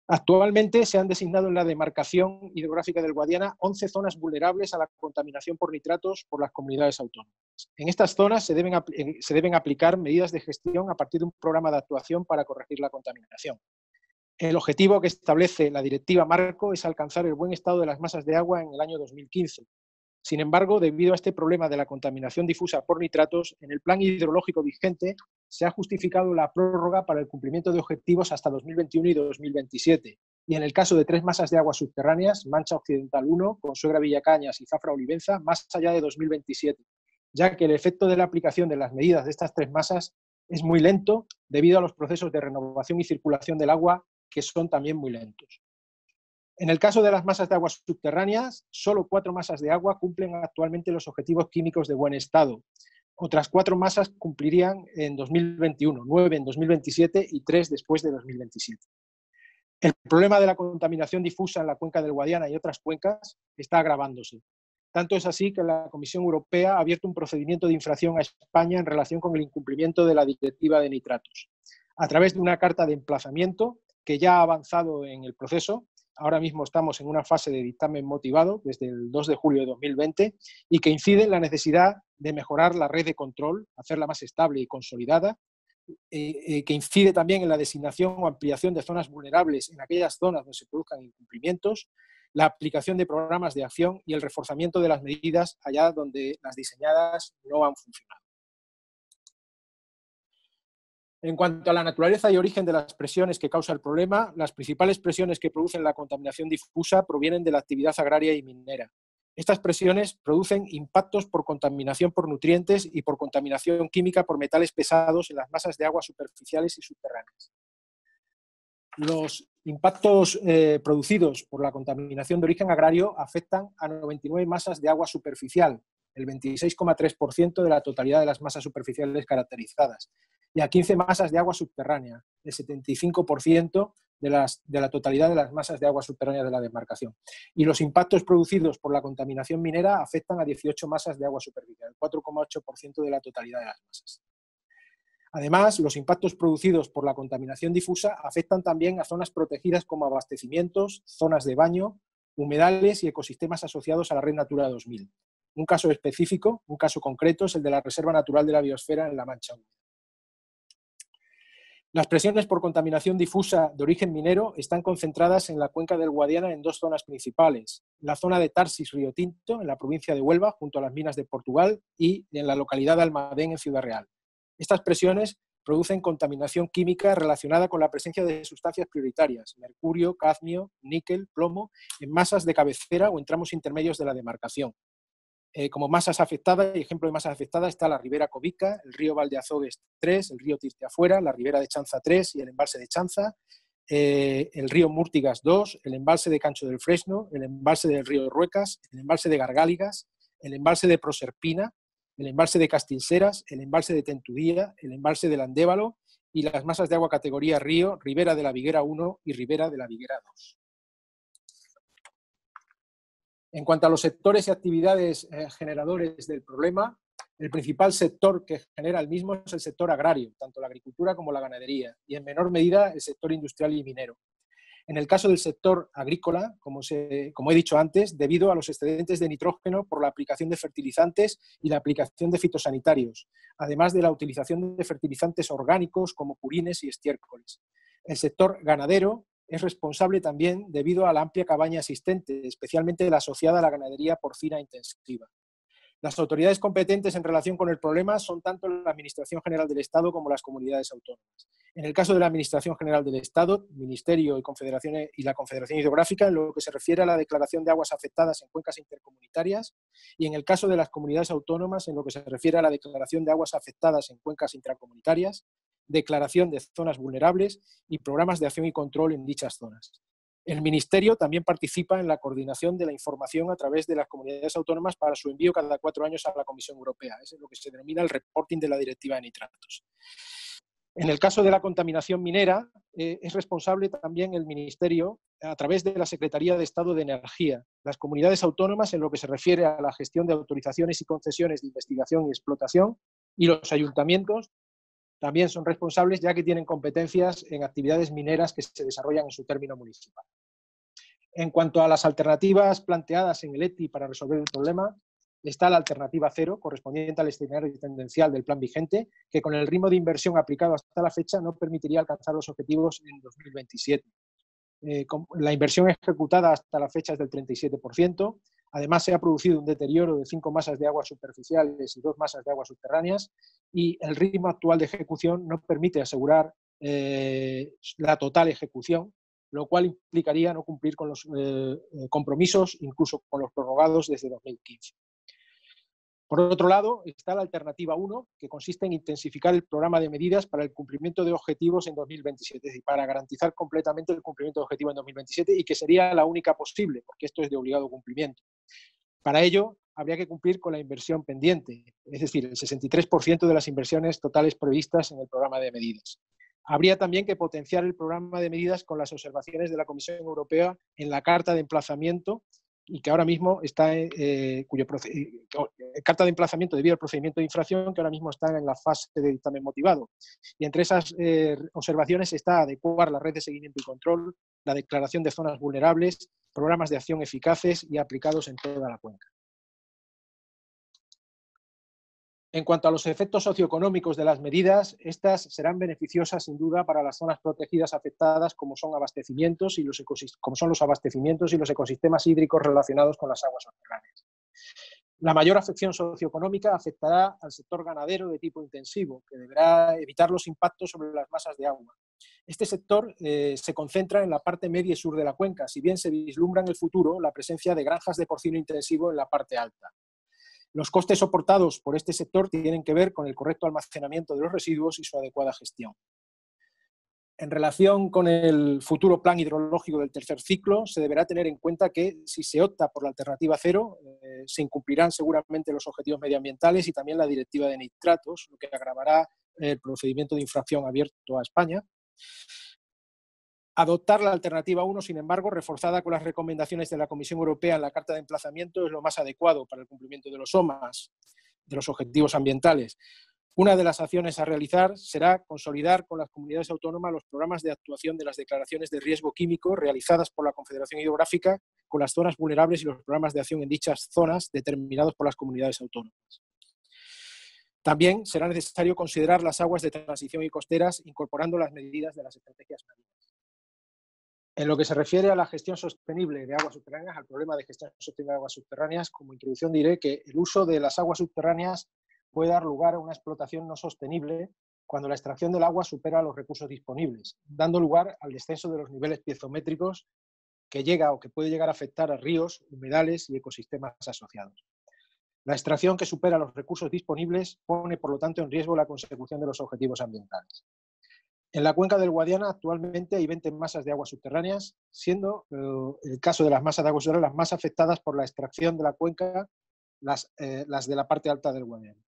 Speaker 2: Actualmente se han designado en la demarcación hidrográfica del Guadiana 11 zonas vulnerables a la contaminación por nitratos por las comunidades autónomas. En estas zonas se deben aplicar medidas de gestión a partir de un programa de actuación para corregir la contaminación. El objetivo que establece la Directiva Marco es alcanzar el buen estado de las masas de agua en el año 2015. Sin embargo, debido a este problema de la contaminación difusa por nitratos, en el plan hidrológico vigente se ha justificado la prórroga para el cumplimiento de objetivos hasta 2021 y 2027. Y en el caso de 3 masas de aguas subterráneas, Mancha Occidental 1, Consuegra Villacañas y Zafra Olivenza, más allá de 2027, ya que el efecto de la aplicación de las medidas de estas 3 masas es muy lento debido a los procesos de renovación y circulación del agua, que son también muy lentos. En el caso de las masas de aguas subterráneas, solo 4 masas de agua cumplen actualmente los objetivos químicos de buen estado. Otras 4 masas cumplirían en 2021, 9 en 2027 y 3 después de 2027. El problema de la contaminación difusa en la cuenca del Guadiana y otras cuencas está agravándose. Tanto es así que la Comisión Europea ha abierto un procedimiento de infracción a España en relación con el incumplimiento de la Directiva de Nitratos, a través de una carta de emplazamiento que ya ha avanzado en el proceso. Ahora mismo estamos en una fase de dictamen motivado desde el 2 de julio de 2020 y que incide en la necesidad de mejorar la red de control, hacerla más estable y consolidada, que incide también en la designación o ampliación de zonas vulnerables en aquellas zonas donde se produzcan incumplimientos, la aplicación de programas de acción y el reforzamiento de las medidas allá donde las diseñadas no han funcionado. En cuanto a la naturaleza y origen de las presiones que causa el problema, las principales presiones que producen la contaminación difusa provienen de la actividad agraria y minera. Estas presiones producen impactos por contaminación por nutrientes y por contaminación química por metales pesados en las masas de agua superficiales y subterráneas. Los impactos producidos por la contaminación de origen agrario afectan a 99 masas de agua superficial, el 26,3% de la totalidad de las masas superficiales caracterizadas, y a 15 masas de agua subterránea, el 75% de la totalidad de las masas de agua subterránea de la demarcación. Y los impactos producidos por la contaminación minera afectan a 18 masas de agua superficial, el 4,8% de la totalidad de las masas. Además, los impactos producidos por la contaminación difusa afectan también a zonas protegidas como abastecimientos, zonas de baño, humedales y ecosistemas asociados a la Red Natura 2000. Un caso específico, un caso concreto, es el de la Reserva Natural de la Biosfera en La Mancha Húmeda. Las presiones por contaminación difusa de origen minero están concentradas en la cuenca del Guadiana en 2 zonas principales. La zona de Tarsis-Río Tinto, en la provincia de Huelva, junto a las minas de Portugal, y en la localidad de Almadén, en Ciudad Real. Estas presiones producen contaminación química relacionada con la presencia de sustancias prioritarias, mercurio, cadmio, níquel, plomo, en masas de cabecera o en tramos intermedios de la demarcación. Como masas afectadas, y ejemplo de masas afectadas, está la Ribera Covica, el río Valdeazogues 3, el río Tirteafuera, la Ribera de Chanza 3 y el embalse de Chanza, el río Múrtigas 2, el embalse de Cancho del Fresno, el embalse del río Ruecas, el embalse de Gargáligas, el embalse de Proserpina, el embalse de Castilseras, el embalse de Tentudía, el embalse del Andévalo y las masas de agua categoría río, Ribera de la Viguera 1 y Ribera de la Viguera 2. En cuanto a los sectores y actividades generadores del problema, el principal sector que genera el mismo es el sector agrario, tanto la agricultura como la ganadería, y en menor medida el sector industrial y minero. En el caso del sector agrícola, como he dicho antes, debido a los excedentes de nitrógeno por la aplicación de fertilizantes y la aplicación de fitosanitarios, además de la utilización de fertilizantes orgánicos como purines y estiércoles. El sector ganadero es responsable también debido a la amplia cabaña existente, especialmente la asociada a la ganadería porcina intensiva. Las autoridades competentes en relación con el problema son tanto la Administración General del Estado como las comunidades autónomas. En el caso de la Administración General del Estado, Ministerio y la Confederación Hidrográfica, en lo que se refiere a la declaración de aguas afectadas en cuencas intercomunitarias, y en el caso de las comunidades autónomas, en lo que se refiere a la declaración de aguas afectadas en cuencas intracomunitarias, declaración de zonas vulnerables y programas de acción y control en dichas zonas. El Ministerio también participa en la coordinación de la información a través de las comunidades autónomas para su envío cada 4 años a la Comisión Europea. Es lo que se denomina el reporting de la Directiva de Nitratos. En el caso de la contaminación minera, es responsable también el Ministerio a través de la Secretaría de Estado de Energía. Las comunidades autónomas en lo que se refiere a la gestión de autorizaciones y concesiones de investigación y explotación, y los ayuntamientos también son responsables, ya que tienen competencias en actividades mineras que se desarrollan en su término municipal. En cuanto a las alternativas planteadas en el ETI para resolver el problema, está la alternativa 0, correspondiente al escenario tendencial del plan vigente, que con el ritmo de inversión aplicado hasta la fecha no permitiría alcanzar los objetivos en 2027. La inversión ejecutada hasta la fecha es del 37%. Además, se ha producido un deterioro de 5 masas de aguas superficiales y 2 masas de aguas subterráneas, y el ritmo actual de ejecución no permite asegurar la total ejecución, lo cual implicaría no cumplir con los compromisos, incluso con los prorrogados desde 2015. Por otro lado, está la alternativa 1, que consiste en intensificar el programa de medidas para el cumplimiento de objetivos en 2027, es decir, para garantizar completamente el cumplimiento de objetivos en 2027, y que sería la única posible, porque esto es de obligado cumplimiento. Para ello, habría que cumplir con la inversión pendiente, es decir, el 63% de las inversiones totales previstas en el programa de medidas. Habría también que potenciar el programa de medidas con las observaciones de la Comisión Europea en la Carta de Emplazamiento, y que ahora mismo está, carta de emplazamiento debido al procedimiento de infracción, que ahora mismo está en la fase de dictamen motivado. Y entre esas observaciones está adecuar la red de seguimiento y control, la declaración de zonas vulnerables, programas de acción eficaces y aplicados en toda la cuenca. En cuanto a los efectos socioeconómicos de las medidas, estas serán beneficiosas sin duda para las zonas protegidas afectadas, como son los abastecimientos y los ecosistemas hídricos relacionados con las aguas subterráneas. La mayor afección socioeconómica afectará al sector ganadero de tipo intensivo, que deberá evitar los impactos sobre las masas de agua. Este sector se concentra en la parte media y sur de la cuenca, si bien se vislumbra en el futuro la presencia de granjas de porcino intensivo en la parte alta. Los costes soportados por este sector tienen que ver con el correcto almacenamiento de los residuos y su adecuada gestión. En relación con el futuro plan hidrológico del tercer ciclo, se deberá tener en cuenta que si se opta por la alternativa 0, se incumplirán seguramente los objetivos medioambientales y también la directiva de nitratos, lo que agravará el procedimiento de infracción abierto a España. Adoptar la alternativa 1, sin embargo, reforzada con las recomendaciones de la Comisión Europea en la Carta de Emplazamiento, es lo más adecuado para el cumplimiento de los OMAs, de los objetivos ambientales. Una de las acciones a realizar será consolidar con las comunidades autónomas los programas de actuación de las declaraciones de riesgo químico realizadas por la Confederación Hidrográfica con las zonas vulnerables y los programas de acción en dichas zonas determinados por las comunidades autónomas. También será necesario considerar las aguas de transición y costeras, incorporando las medidas de las estrategias marinas. En lo que se refiere a la gestión sostenible de aguas subterráneas, al problema de gestión sostenible de aguas subterráneas, como introducción diré que el uso de las aguas subterráneas puede dar lugar a una explotación no sostenible cuando la extracción del agua supera los recursos disponibles, dando lugar al descenso de los niveles piezométricos que llega o que puede llegar a afectar a ríos, humedales y ecosistemas asociados. La extracción que supera los recursos disponibles pone, por lo tanto, en riesgo la consecución de los objetivos ambientales. En la cuenca del Guadiana actualmente hay 20 masas de aguas subterráneas, siendo el caso de las masas de aguas subterráneas las más afectadas por la extracción de la cuenca, las de la parte alta del Guadiana.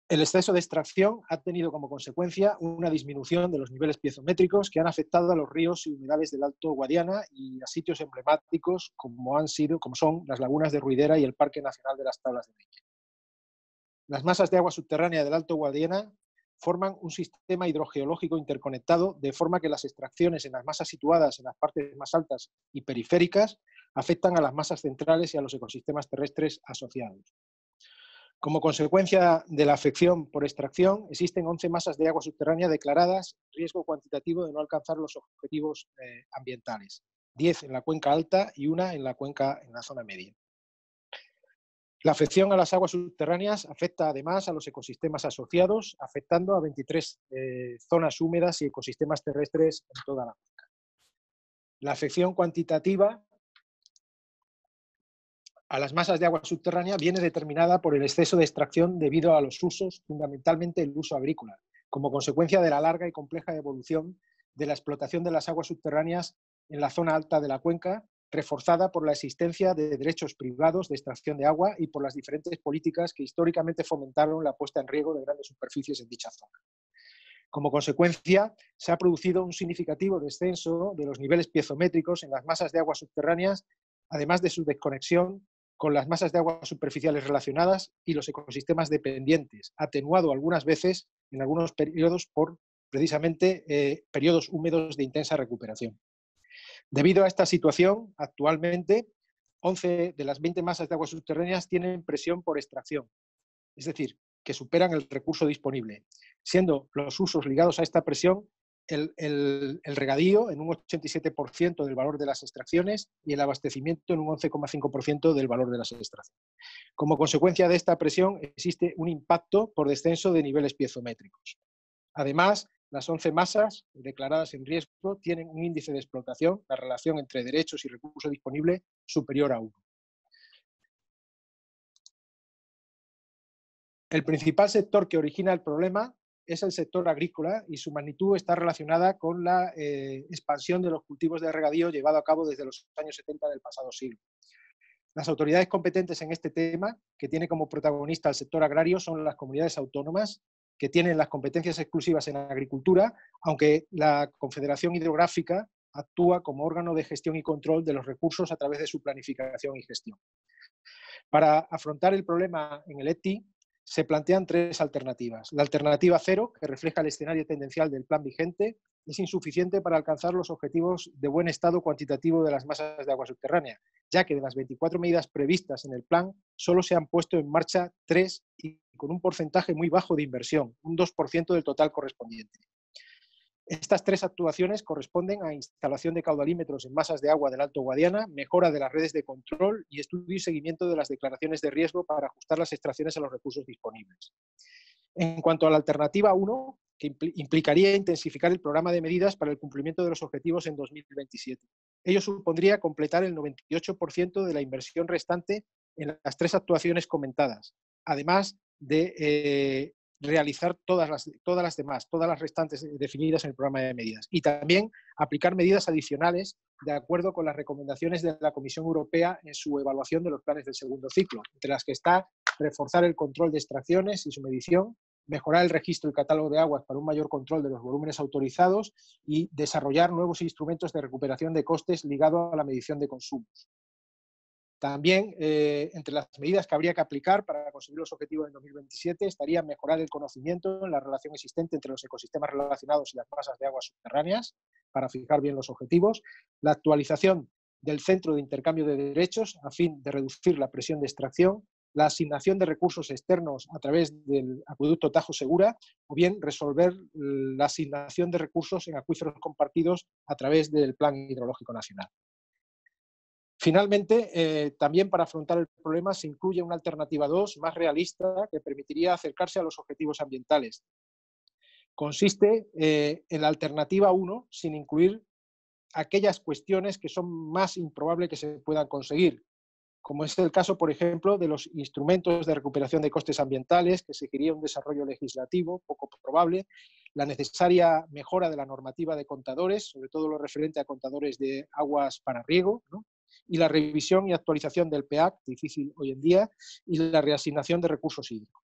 Speaker 2: El exceso de extracción ha tenido como consecuencia una disminución de los niveles piezométricos que han afectado a los ríos y humedales del Alto Guadiana y a sitios emblemáticos como son las lagunas de Ruidera y el Parque Nacional de las Tablas de Mequia. Las masas de agua subterránea del Alto Guadiana forman un sistema hidrogeológico interconectado, de forma que las extracciones en las masas situadas en las partes más altas y periféricas afectan a las masas centrales y a los ecosistemas terrestres asociados. Como consecuencia de la afección por extracción, existen 11 masas de agua subterránea declaradas riesgo cuantitativo de no alcanzar los objetivos ambientales, 10 en la cuenca alta y 1 en la zona media. La afección a las aguas subterráneas afecta además a los ecosistemas asociados, afectando a 23 zonas húmedas y ecosistemas terrestres en toda la cuenca. La afección cuantitativa a las masas de agua subterránea viene determinada por el exceso de extracción debido a los usos, fundamentalmente el uso agrícola, como consecuencia de la larga y compleja evolución de la explotación de las aguas subterráneas en la zona alta de la cuenca, reforzada por la existencia de derechos privados de extracción de agua y por las diferentes políticas que históricamente fomentaron la puesta en riego de grandes superficies en dicha zona. Como consecuencia, se ha producido un significativo descenso de los niveles piezométricos en las masas de agua subterráneas, además de su desconexión con las masas de agua superficiales relacionadas y los ecosistemas dependientes, atenuado algunas veces en algunos periodos por precisamente periodos húmedos de intensa recuperación. Debido a esta situación, actualmente 11 de las 20 masas de aguas subterráneas tienen presión por extracción, es decir, que superan el recurso disponible, siendo los usos ligados a esta presión el regadío en un 87% del valor de las extracciones y el abastecimiento en un 11,5% del valor de las extracciones. Como consecuencia de esta presión existe un impacto por descenso de niveles piezométricos. Además, las 11 masas declaradas en riesgo tienen un índice de explotación, la relación entre derechos y recurso disponible, superior a 1. El principal sector que origina el problema es el sector agrícola y su magnitud está relacionada con la expansión de los cultivos de regadío llevado a cabo desde los años 70 del pasado siglo. Las autoridades competentes en este tema, que tiene como protagonista el sector agrario, son las comunidades autónomas, que tienen las competencias exclusivas en agricultura, aunque la Confederación Hidrográfica actúa como órgano de gestión y control de los recursos a través de su planificación y gestión. Para afrontar el problema en el ETI, se plantean 3 alternativas. La alternativa 0, que refleja el escenario tendencial del plan vigente, es insuficiente para alcanzar los objetivos de buen estado cuantitativo de las masas de agua subterránea, ya que de las 24 medidas previstas en el plan, solo se han puesto en marcha 3 y con un porcentaje muy bajo de inversión, un 2% del total correspondiente. Estas 3 actuaciones corresponden a instalación de caudalímetros en masas de agua del Alto Guadiana, mejora de las redes de control y estudio y seguimiento de las declaraciones de riesgo para ajustar las extracciones a los recursos disponibles. En cuanto a la alternativa 1, que implicaría intensificar el programa de medidas para el cumplimiento de los objetivos en 2027. Ello supondría completar el 98% de la inversión restante en las 3 actuaciones comentadas, además de realizar todas las restantes definidas en el programa de medidas y también aplicar medidas adicionales de acuerdo con las recomendaciones de la Comisión Europea en su evaluación de los planes del segundo ciclo, entre las que está reforzar el control de extracciones y su medición, mejorar el registro y catálogo de aguas para un mayor control de los volúmenes autorizados y desarrollar nuevos instrumentos de recuperación de costes ligados a la medición de consumos. También, entre las medidas que habría que aplicar para conseguir los objetivos en 2027 estaría mejorar el conocimiento en la relación existente entre los ecosistemas relacionados y las masas de aguas subterráneas para fijar bien los objetivos, la actualización del centro de intercambio de derechos a fin de reducir la presión de extracción, la asignación de recursos externos a través del acueducto Tajo Segura o bien resolver la asignación de recursos en acuíferos compartidos a través del Plan Hidrológico Nacional. Finalmente, también para afrontar el problema se incluye una alternativa 2 más realista que permitiría acercarse a los objetivos ambientales. Consiste en la alternativa 1 sin incluir aquellas cuestiones que son más improbables que se puedan conseguir, como es el caso, por ejemplo, de los instrumentos de recuperación de costes ambientales, que exigiría un desarrollo legislativo poco probable, la necesaria mejora de la normativa de contadores, sobre todo lo referente a contadores de aguas para riego, ¿no? Y la revisión y actualización del PEAC, difícil hoy en día, y la reasignación de recursos hídricos.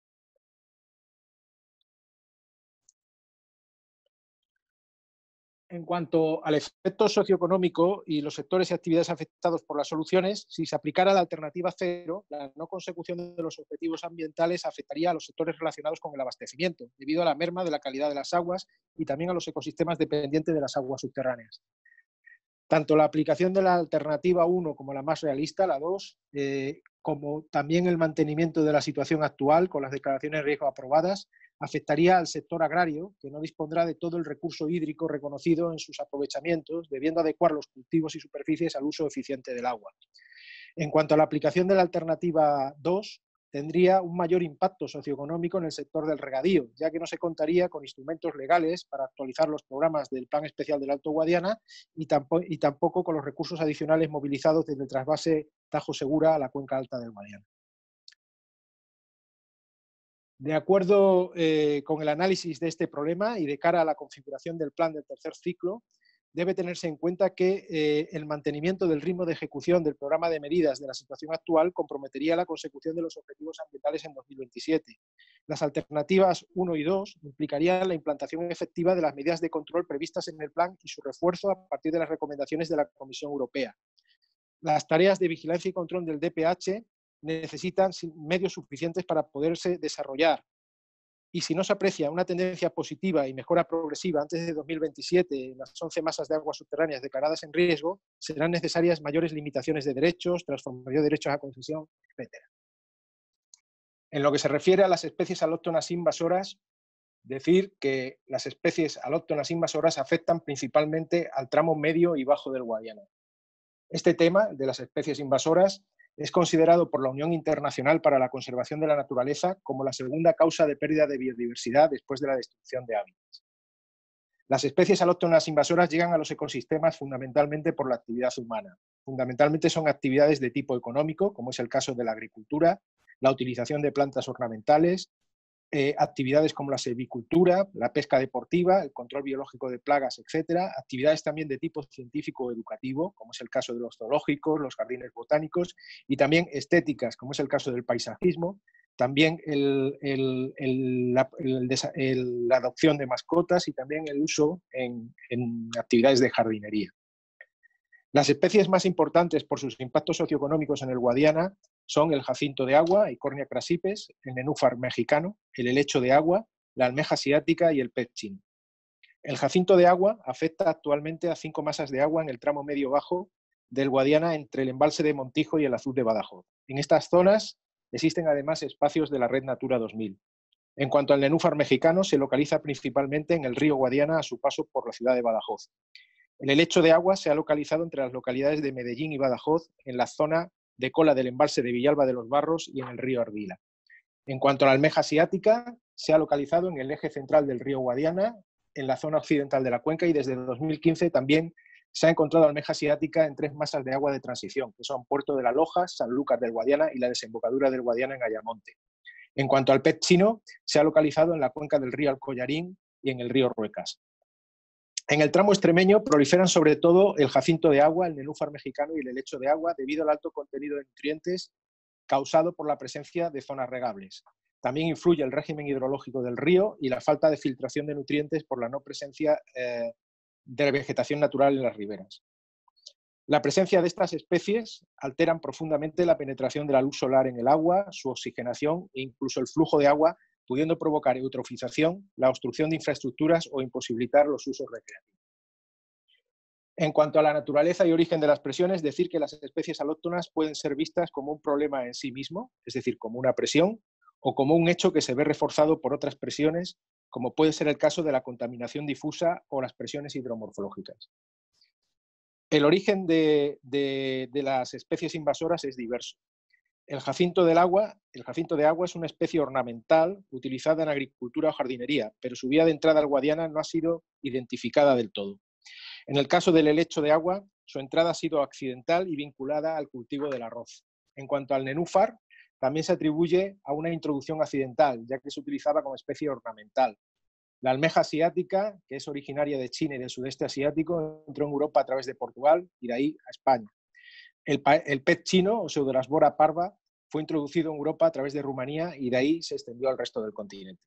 Speaker 2: En cuanto al efecto socioeconómico y los sectores y actividades afectados por las soluciones, si se aplicara la alternativa 0, la no consecución de los objetivos ambientales afectaría a los sectores relacionados con el abastecimiento, debido a la merma de la calidad de las aguas y también a los ecosistemas dependientes de las aguas subterráneas. Tanto la aplicación de la alternativa 1 como la más realista, la 2, como también el mantenimiento de la situación actual con las declaraciones de riesgo aprobadas, afectaría al sector agrario, que no dispondrá de todo el recurso hídrico reconocido en sus aprovechamientos, debiendo adecuar los cultivos y superficies al uso eficiente del agua. En cuanto a la aplicación de la alternativa 2, tendría un mayor impacto socioeconómico en el sector del regadío, ya que no se contaría con instrumentos legales para actualizar los programas del Plan Especial del Alto Guadiana y tampoco con los recursos adicionales movilizados desde el trasvase Tajo Segura a la cuenca alta del Guadiana. De acuerdo con el análisis de este problema y de cara a la configuración del plan del tercer ciclo, debe tenerse en cuenta que el mantenimiento del ritmo de ejecución del programa de medidas de la situación actual comprometería la consecución de los objetivos ambientales en 2027. Las alternativas 1 y 2 implicarían la implantación efectiva de las medidas de control previstas en el plan y su refuerzo a partir de las recomendaciones de la Comisión Europea. Las tareas de vigilancia y control del DPH necesitan medios suficientes para poderse desarrollar. Y si no se aprecia una tendencia positiva y mejora progresiva antes de 2027 en las 11 masas de aguas subterráneas declaradas en riesgo, serán necesarias mayores limitaciones de derechos, transformación de derechos a concesión, etc. En lo que se refiere a las especies alóctonas invasoras, decir que las especies alóctonas invasoras afectan principalmente al tramo medio y bajo del Guadiana. Este tema de las especies invasoras es considerado por la Unión Internacional para la Conservación de la Naturaleza como la segunda causa de pérdida de biodiversidad después de la destrucción de hábitats. Las especies alóctonas invasoras llegan a los ecosistemas fundamentalmente por la actividad humana. Fundamentalmente son actividades de tipo económico, como es el caso de la agricultura, la utilización de plantas ornamentales, actividades como la silvicultura, la pesca deportiva, el control biológico de plagas, etcétera, actividades también de tipo científico o educativo, como es el caso de los zoológicos, los jardines botánicos, y también estéticas, como es el caso del paisajismo, también la adopción de mascotas y también el uso en actividades de jardinería. Las especies más importantes por sus impactos socioeconómicos en el Guadiana son el jacinto de agua, Eichhornia crassipes, el nenúfar mexicano, el helecho de agua, la almeja asiática y el pez chino. El jacinto de agua afecta actualmente a 5 masas de agua en el tramo medio-bajo del Guadiana entre el embalse de Montijo y el Azud de Badajoz. En estas zonas existen además espacios de la Red Natura 2000. En cuanto al nenúfar mexicano, se localiza principalmente en el río Guadiana a su paso por la ciudad de Badajoz. El helecho de agua se ha localizado entre las localidades de Medellín y Badajoz, en la zona de cola del embalse de Villalba de los Barros y en el río Ardila. En cuanto a la almeja asiática, se ha localizado en el eje central del río Guadiana, en la zona occidental de la cuenca, y desde 2015 también se ha encontrado almeja asiática en 3 masas de agua de transición, que son Puerto de la Loja, San Lucas del Guadiana y la desembocadura del Guadiana en Ayamonte. En cuanto al pez chino, se ha localizado en la cuenca del río Alcoyarín y en el río Ruecas. En el tramo extremeño proliferan sobre todo el jacinto de agua, el nenúfar mexicano y el helecho de agua debido al alto contenido de nutrientes causado por la presencia de zonas regables. También influye el régimen hidrológico del río y la falta de filtración de nutrientes por la no presencia de vegetación natural en las riberas. La presencia de estas especies alteran profundamente la penetración de la luz solar en el agua, su oxigenación e incluso el flujo de agua, pudiendo provocar eutrofización, la obstrucción de infraestructuras o imposibilitar los usos recreativos. En cuanto a la naturaleza y origen de las presiones, decir que las especies alóctonas pueden ser vistas como un problema en sí mismo, es decir, como una presión, o como un hecho que se ve reforzado por otras presiones, como puede ser el caso de la contaminación difusa o las presiones hidromorfológicas. El origen de las especies invasoras es diverso. El jacinto de agua es una especie ornamental utilizada en agricultura o jardinería, pero su vía de entrada al Guadiana no ha sido identificada del todo. En el caso del helecho de agua, su entrada ha sido accidental y vinculada al cultivo del arroz. En cuanto al nenúfar, también se atribuye a una introducción accidental, ya que se utilizaba como especie ornamental. La almeja asiática, que es originaria de China y del sudeste asiático, entró en Europa a través de Portugal y de ahí a España. El pez chino, o Pseudorasbora parva, fue introducido en Europa a través de Rumanía y de ahí se extendió al resto del continente.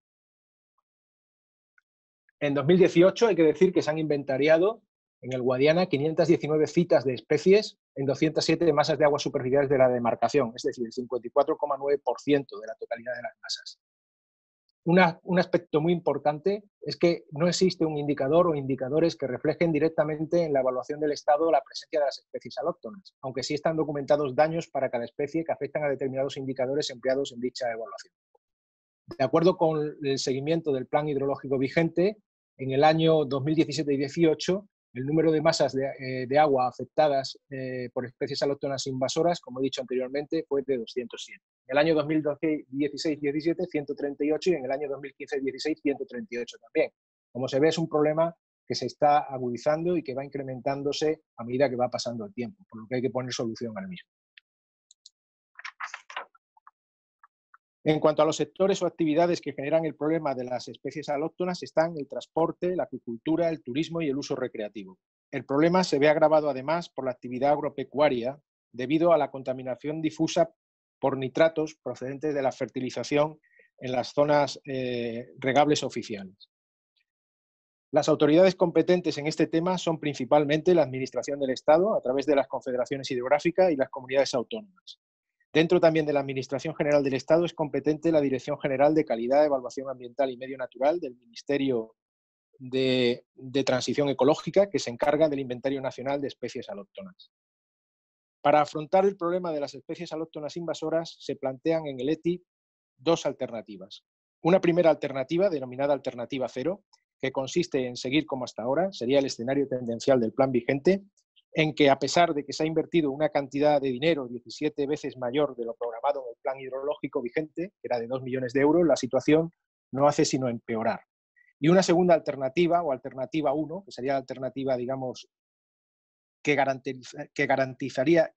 Speaker 2: En 2018 hay que decir que se han inventariado en el Guadiana 519 citas de especies en 207 masas de aguas superficiales de la demarcación, es decir, el 54,9% de la totalidad de las masas. Un aspecto muy importante es que no existe un indicador o indicadores que reflejen directamente en la evaluación del estado la presencia de las especies alóctonas, aunque sí están documentados daños para cada especie que afectan a determinados indicadores empleados en dicha evaluación. De acuerdo con el seguimiento del plan hidrológico vigente, en el año 2017 y 2018 El número de masas de agua afectadas por especies alóctonas invasoras, como he dicho anteriormente, fue de 207. En el año 2016-17, 138 y en el año 2015-16, 138 también. Como se ve, es un problema que se está agudizando y que va incrementándose a medida que va pasando el tiempo, por lo que hay que poner solución al mismo. En cuanto a los sectores o actividades que generan el problema de las especies alóctonas, están el transporte, la acuicultura, el turismo y el uso recreativo. El problema se ve agravado además por la actividad agropecuaria debido a la contaminación difusa por nitratos procedentes de la fertilización en las zonas regables oficiales. Las autoridades competentes en este tema son principalmente la Administración del Estado, a través de las confederaciones hidrográficas y las comunidades autónomas. Dentro también de la Administración General del Estado es competente la Dirección General de Calidad, Evaluación Ambiental y Medio Natural del Ministerio de Transición Ecológica, que se encarga del Inventario Nacional de Especies Alóctonas. Para afrontar el problema de las especies alóctonas invasoras, se plantean en el ETI dos alternativas. Una primera alternativa, denominada Alternativa Cero, que consiste en seguir como hasta ahora, sería el escenario tendencial del plan vigente, en que a pesar de que se ha invertido una cantidad de dinero 17 veces mayor de lo programado en el plan hidrológico vigente, que era de 2 millones de euros, la situación no hace sino empeorar. Y una segunda alternativa, o alternativa 1, que sería la alternativa, digamos, que garantizaría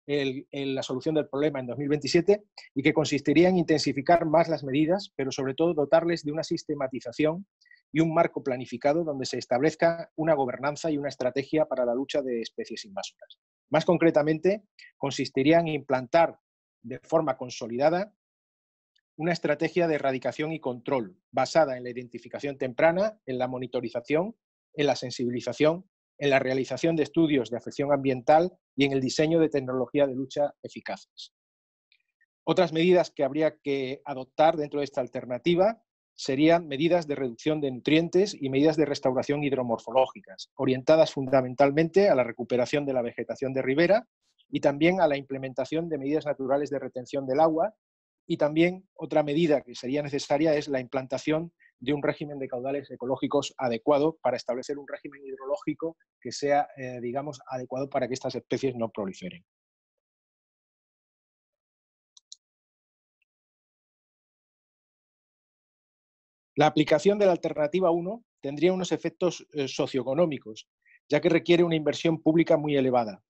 Speaker 2: la solución del problema en 2027 y que consistiría en intensificar más las medidas, pero sobre todo dotarles de una sistematización y un marco planificado donde se establezca una gobernanza y una estrategia para la lucha de especies invasoras. Más concretamente, consistiría en implantar de forma consolidada una estrategia de erradicación y control basada en la identificación temprana, en la monitorización, en la sensibilización, en la realización de estudios de afección ambiental y en el diseño de tecnología de lucha eficaces. Otras medidas que habría que adoptar dentro de esta alternativa serían medidas de reducción de nutrientes y medidas de restauración hidromorfológicas, orientadas fundamentalmente a la recuperación de la vegetación de ribera y también a la implementación de medidas naturales de retención del agua. Y también otra medida que sería necesaria es la implantación de un régimen de caudales ecológicos adecuado para establecer un régimen hidrológico que sea, digamos, adecuado para que estas especies no proliferen. La aplicación de la alternativa 1 tendría unos efectos socioeconómicos, ya que requiere una inversión pública muy elevada,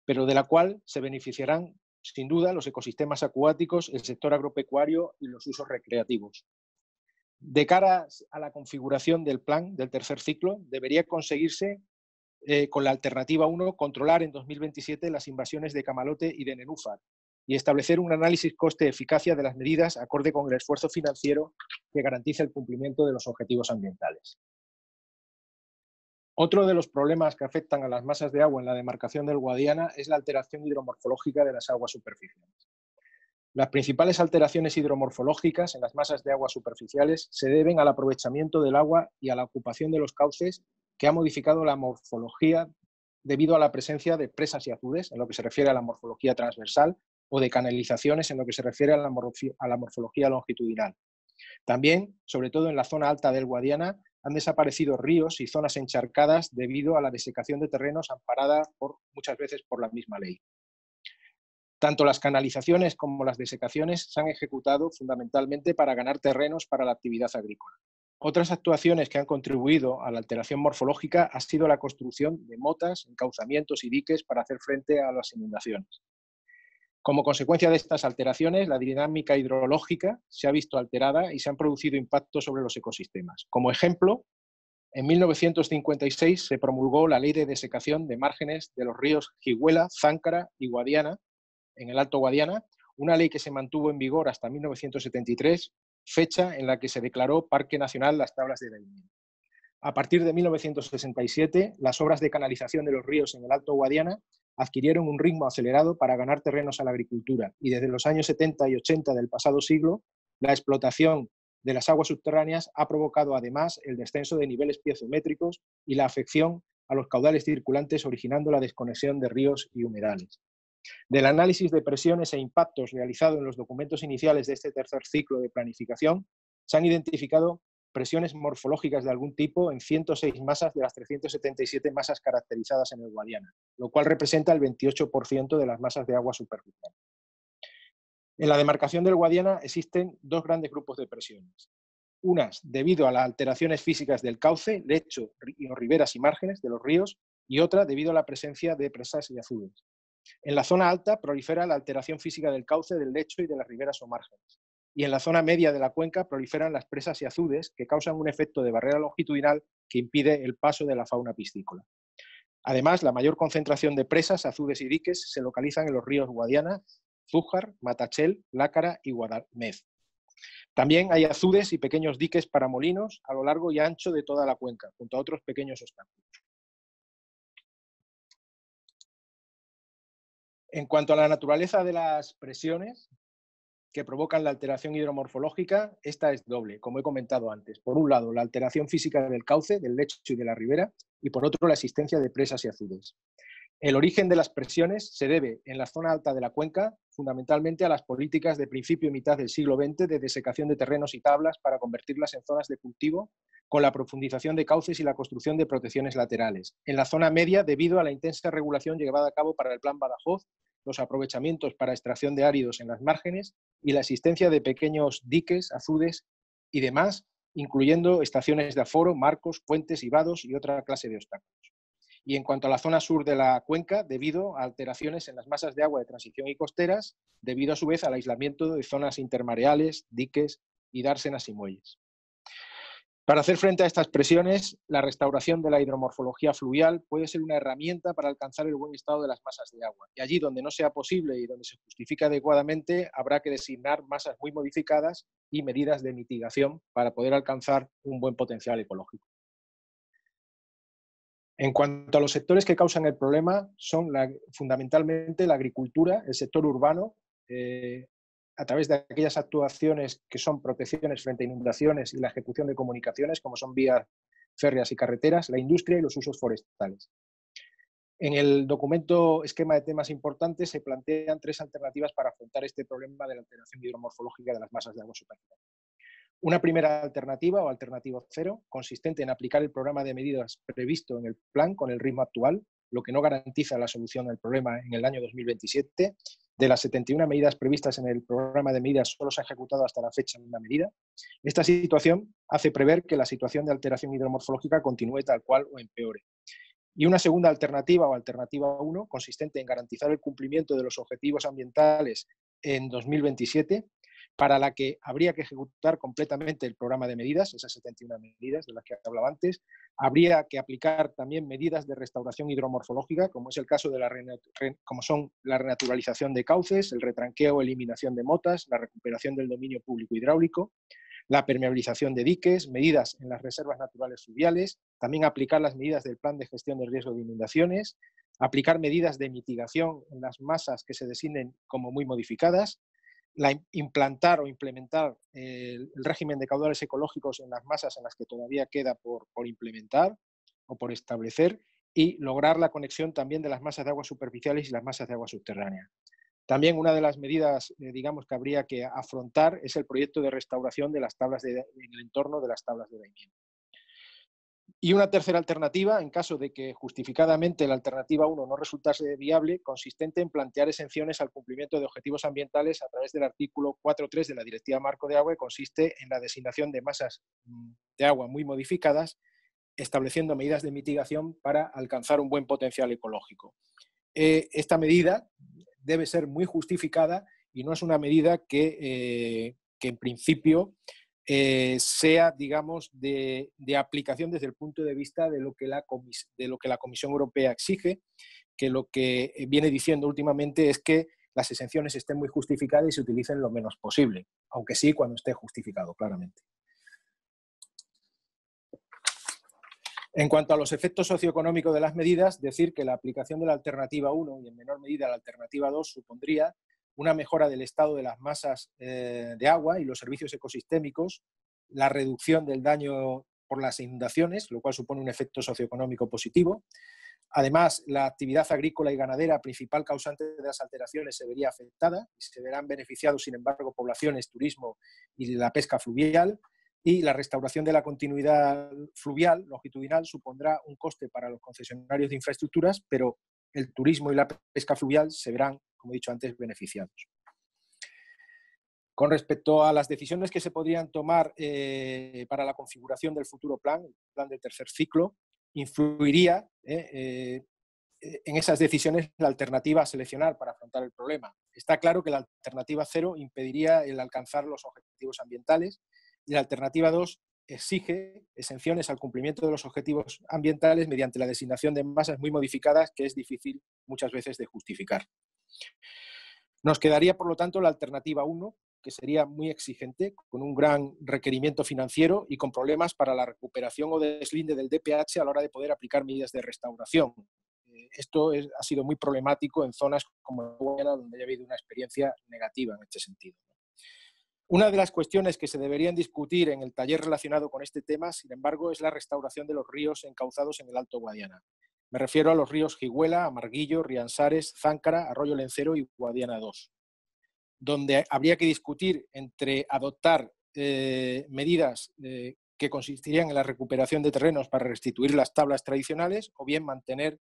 Speaker 2: pero de la cual se beneficiarán sin duda los ecosistemas acuáticos, el sector agropecuario y los usos recreativos. De cara a la configuración del plan del tercer ciclo, debería conseguirse con la alternativa 1 controlar en 2027 las invasiones de camalote y de nenúfar y establecer un análisis coste-eficacia de las medidas acorde con el esfuerzo financiero que garantice el cumplimiento de los objetivos ambientales. Otro de los problemas que afectan a las masas de agua en la demarcación del Guadiana es la alteración hidromorfológica de las aguas superficiales. Las principales alteraciones hidromorfológicas en las masas de agua superficiales se deben al aprovechamiento del agua y a la ocupación de los cauces que ha modificado la morfología debido a la presencia de presas y azudes, en lo que se refiere a la morfología transversal, o de canalizaciones, en lo que se refiere a la morfología longitudinal. También, sobre todo en la zona alta del Guadiana, han desaparecido ríos y zonas encharcadas debido a la desecación de terrenos amparada muchas veces por la misma ley. Tanto las canalizaciones como las desecaciones se han ejecutado fundamentalmente para ganar terrenos para la actividad agrícola. Otras actuaciones que han contribuido a la alteración morfológica ha sido la construcción de motas, encauzamientos y diques para hacer frente a las inundaciones. Como consecuencia de estas alteraciones, la dinámica hidrológica se ha visto alterada y se han producido impactos sobre los ecosistemas. Como ejemplo, en 1956 se promulgó la Ley de Desecación de Márgenes de los ríos Jigüela, Záncara y Guadiana, en el Alto Guadiana, una ley que se mantuvo en vigor hasta 1973, fecha en la que se declaró Parque Nacional Las Tablas de Daimiel. A partir de 1967, las obras de canalización de los ríos en el Alto Guadiana adquirieron un ritmo acelerado para ganar terrenos a la agricultura y desde los años 70 y 80 del pasado siglo, la explotación de las aguas subterráneas ha provocado además el descenso de niveles piezométricos y la afección a los caudales circulantes, originando la desconexión de ríos y humedales. Del análisis de presiones e impactos realizado en los documentos iniciales de este tercer ciclo de planificación, se han identificado presiones morfológicas de algún tipo en 106 masas de las 377 masas caracterizadas en el Guadiana, lo cual representa el 28% de las masas de agua superficial. En la demarcación del Guadiana existen dos grandes grupos de presiones. Unas debido a las alteraciones físicas del cauce, lecho, riberas y márgenes de los ríos, y otra debido a la presencia de presas y azudes. En la zona alta prolifera la alteración física del cauce, del lecho y de las riberas o márgenes. Y en la zona media de la cuenca proliferan las presas y azudes que causan un efecto de barrera longitudinal que impide el paso de la fauna piscícola. Además, la mayor concentración de presas, azudes y diques se localizan en los ríos Guadiana, Zújar, Matachel, Lácara y Guadalmez. También hay azudes y pequeños diques para molinos a lo largo y ancho de toda la cuenca, junto a otros pequeños obstáculos. En cuanto a la naturaleza de las presiones que provocan la alteración hidromorfológica, esta es doble, como he comentado antes. Por un lado, la alteración física del cauce, del lecho y de la ribera, y por otro, la existencia de presas y azudes. El origen de las presiones se debe, en la zona alta de la cuenca, fundamentalmente a las políticas de principio y mitad del siglo XX de desecación de terrenos y tablas para convertirlas en zonas de cultivo, con la profundización de cauces y la construcción de protecciones laterales. En la zona media, debido a la intensa regulación llevada a cabo para el Plan Badajoz, los aprovechamientos para extracción de áridos en las márgenes y la existencia de pequeños diques, azudes y demás, incluyendo estaciones de aforo, marcos, puentes y vados y otra clase de obstáculos. Y en cuanto a la zona sur de la cuenca, debido a alteraciones en las masas de agua de transición y costeras, debido a su vez al aislamiento de zonas intermareales, diques y dársenas y muelles. Para hacer frente a estas presiones, la restauración de la hidromorfología fluvial puede ser una herramienta para alcanzar el buen estado de las masas de agua. Y allí donde no sea posible y donde se justifique adecuadamente, habrá que designar masas muy modificadas y medidas de mitigación para poder alcanzar un buen potencial ecológico. En cuanto a los sectores que causan el problema, son fundamentalmente la agricultura, el sector urbano, a través de aquellas actuaciones que son protecciones frente a inundaciones y la ejecución de comunicaciones, como son vías férreas y carreteras, la industria y los usos forestales. En el documento Esquema de temas importantes se plantean tres alternativas para afrontar este problema de la alteración hidromorfológica de las masas de agua superficial. Una primera alternativa o alternativa cero, consistente en aplicar el programa de medidas previsto en el plan con el ritmo actual, lo que no garantiza la solución del problema en el año 2027. De las 71 medidas previstas en el programa de medidas, solo se ha ejecutado hasta la fecha una medida. Esta situación hace prever que la situación de alteración hidromorfológica continúe tal cual o empeore. Y una segunda alternativa o alternativa 1, consistente en garantizar el cumplimiento de los objetivos ambientales en 2027, para la que habría que ejecutar completamente el programa de medidas, esas 71 medidas de las que hablaba antes. Habría que aplicar también medidas de restauración hidromorfológica, como es el caso de como son la renaturalización de cauces, el retranqueo o eliminación de motas, la recuperación del dominio público hidráulico, la permeabilización de diques, medidas en las reservas naturales fluviales, también aplicar las medidas del plan de gestión de riesgo de inundaciones, aplicar medidas de mitigación en las masas que se designen como muy modificadas, implantar o implementar el régimen de caudales ecológicos en las masas en las que todavía queda por implementar o por establecer, y lograr la conexión también de las masas de aguas superficiales y las masas de agua subterránea. También una de las medidas, digamos, que habría que afrontar es el proyecto de restauración de las tablas en el entorno de las tablas de vaimiento. Y una tercera alternativa, en caso de que justificadamente la alternativa 1 no resultase viable, consistente en plantear exenciones al cumplimiento de objetivos ambientales a través del artículo 4.3 de la Directiva Marco de Agua, que consiste en la designación de masas de agua muy modificadas, estableciendo medidas de mitigación para alcanzar un buen potencial ecológico. Esta medida debe ser muy justificada y no es una medida que en principio sea, digamos, de aplicación desde el punto de vista de lo que la Comisión Europea exige, que lo que viene diciendo últimamente es que las exenciones estén muy justificadas y se utilicen lo menos posible, aunque sí cuando esté justificado, claramente. En cuanto a los efectos socioeconómicos de las medidas, decir que la aplicación de la alternativa 1 y en menor medida la alternativa 2 supondría una mejora del estado de las masas de agua y los servicios ecosistémicos, la reducción del daño por las inundaciones, lo cual supone un efecto socioeconómico positivo. Además, la actividad agrícola y ganadera, principal causante de las alteraciones, se vería afectada y se verán beneficiados, sin embargo, poblaciones, turismo y la pesca fluvial. y la restauración de la continuidad fluvial longitudinal supondrá un coste para los concesionarios de infraestructuras, pero el turismo y la pesca fluvial se verán, como he dicho antes, beneficiados. Con respecto a las decisiones que se podrían tomar para la configuración del futuro plan, el plan del tercer ciclo, influiría en esas decisiones la alternativa a seleccionar para afrontar el problema. Está claro que la alternativa 0 impediría el alcanzar los objetivos ambientales y la alternativa 2 exige exenciones al cumplimiento de los objetivos ambientales mediante la designación de masas muy modificadas, que es difícil muchas veces de justificar. Nos quedaría, por lo tanto, la alternativa 1, que sería muy exigente, con un gran requerimiento financiero y con problemas para la recuperación o deslinde del DPH a la hora de poder aplicar medidas de restauración. Esto ha sido muy problemático en zonas como Guayana, donde ha habido una experiencia negativa en este sentido. Una de las cuestiones que se deberían discutir en el taller relacionado con este tema, sin embargo, es la restauración de los ríos encauzados en el Alto Guadiana. Me refiero a los ríos Jigüela, Amarguillo, Riansares, Záncara, Arroyo Lencero y Guadiana 2, donde habría que discutir entre adoptar medidas que consistirían en la recuperación de terrenos para restituir las tablas tradicionales o bien mantener